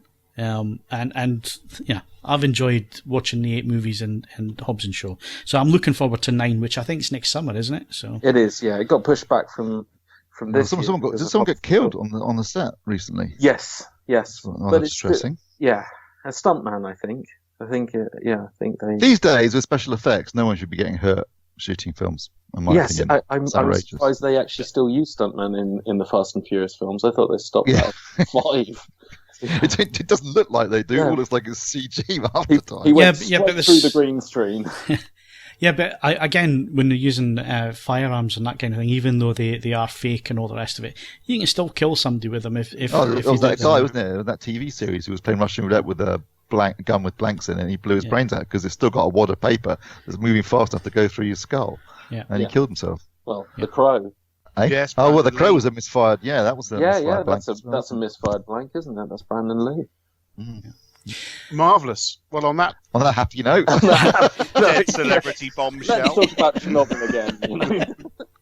I've enjoyed watching the 8 movies and Hobbs and Shaw. So I'm looking forward to 9, which I think is next summer, isn't it? So it is. Yeah, it got pushed back from this. Did someone get killed on the set recently? Yes. Oh, that's distressing. Yeah, a stuntman, I think. I think they. These days with special effects, no one should be getting hurt shooting films. In my opinion. I'm surprised they actually still use stuntmen in the Fast and Furious films. I thought they stopped at 5. It doesn't look like they do. It all looks like it's CG half the time. He went through the green screen. Yeah, but again, when they're using firearms and that kind of thing, even though they are fake and all the rest of it, you can still kill somebody with them. If it was that guy, wasn't it? That TV series who was playing Russian roulette with a gun with blanks in it, and he blew his brains out because it's still got a wad of paper that's moving fast enough to go through your skull. Yeah. And he killed himself. Well, The Crow. Eh? Yes. Oh, well, The Crow was a misfired. Yeah, that was a misfired blank. That's a misfired blank, isn't it? That's Brandon Lee. Mm. Marvellous. Well, on that happy note, dead celebrity bombshell. Let's talk about Chernobyl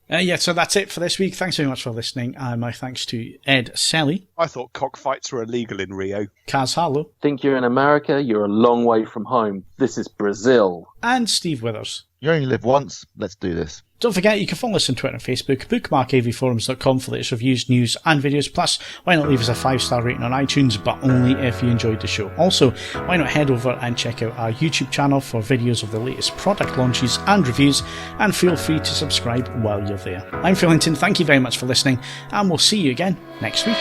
again. So that's it for this week. Thanks very much for listening. My thanks to Ed Selley. I thought cockfights were illegal in Rio. Kaz Harlow. Think you're in America? You're a long way from home. This is Brazil. And Steve Withers. You only live once. Let's do this. Don't forget, you can follow us on Twitter and Facebook. Bookmark AVForums.com for latest reviews, news and videos. Plus, why not leave us a 5-star rating on iTunes, but only if you enjoyed the show. Also, why not head over and check out our YouTube channel for videos of the latest product launches and reviews, and feel free to subscribe while you're there. I'm Phil Hinton, thank you very much for listening, and we'll see you again next week.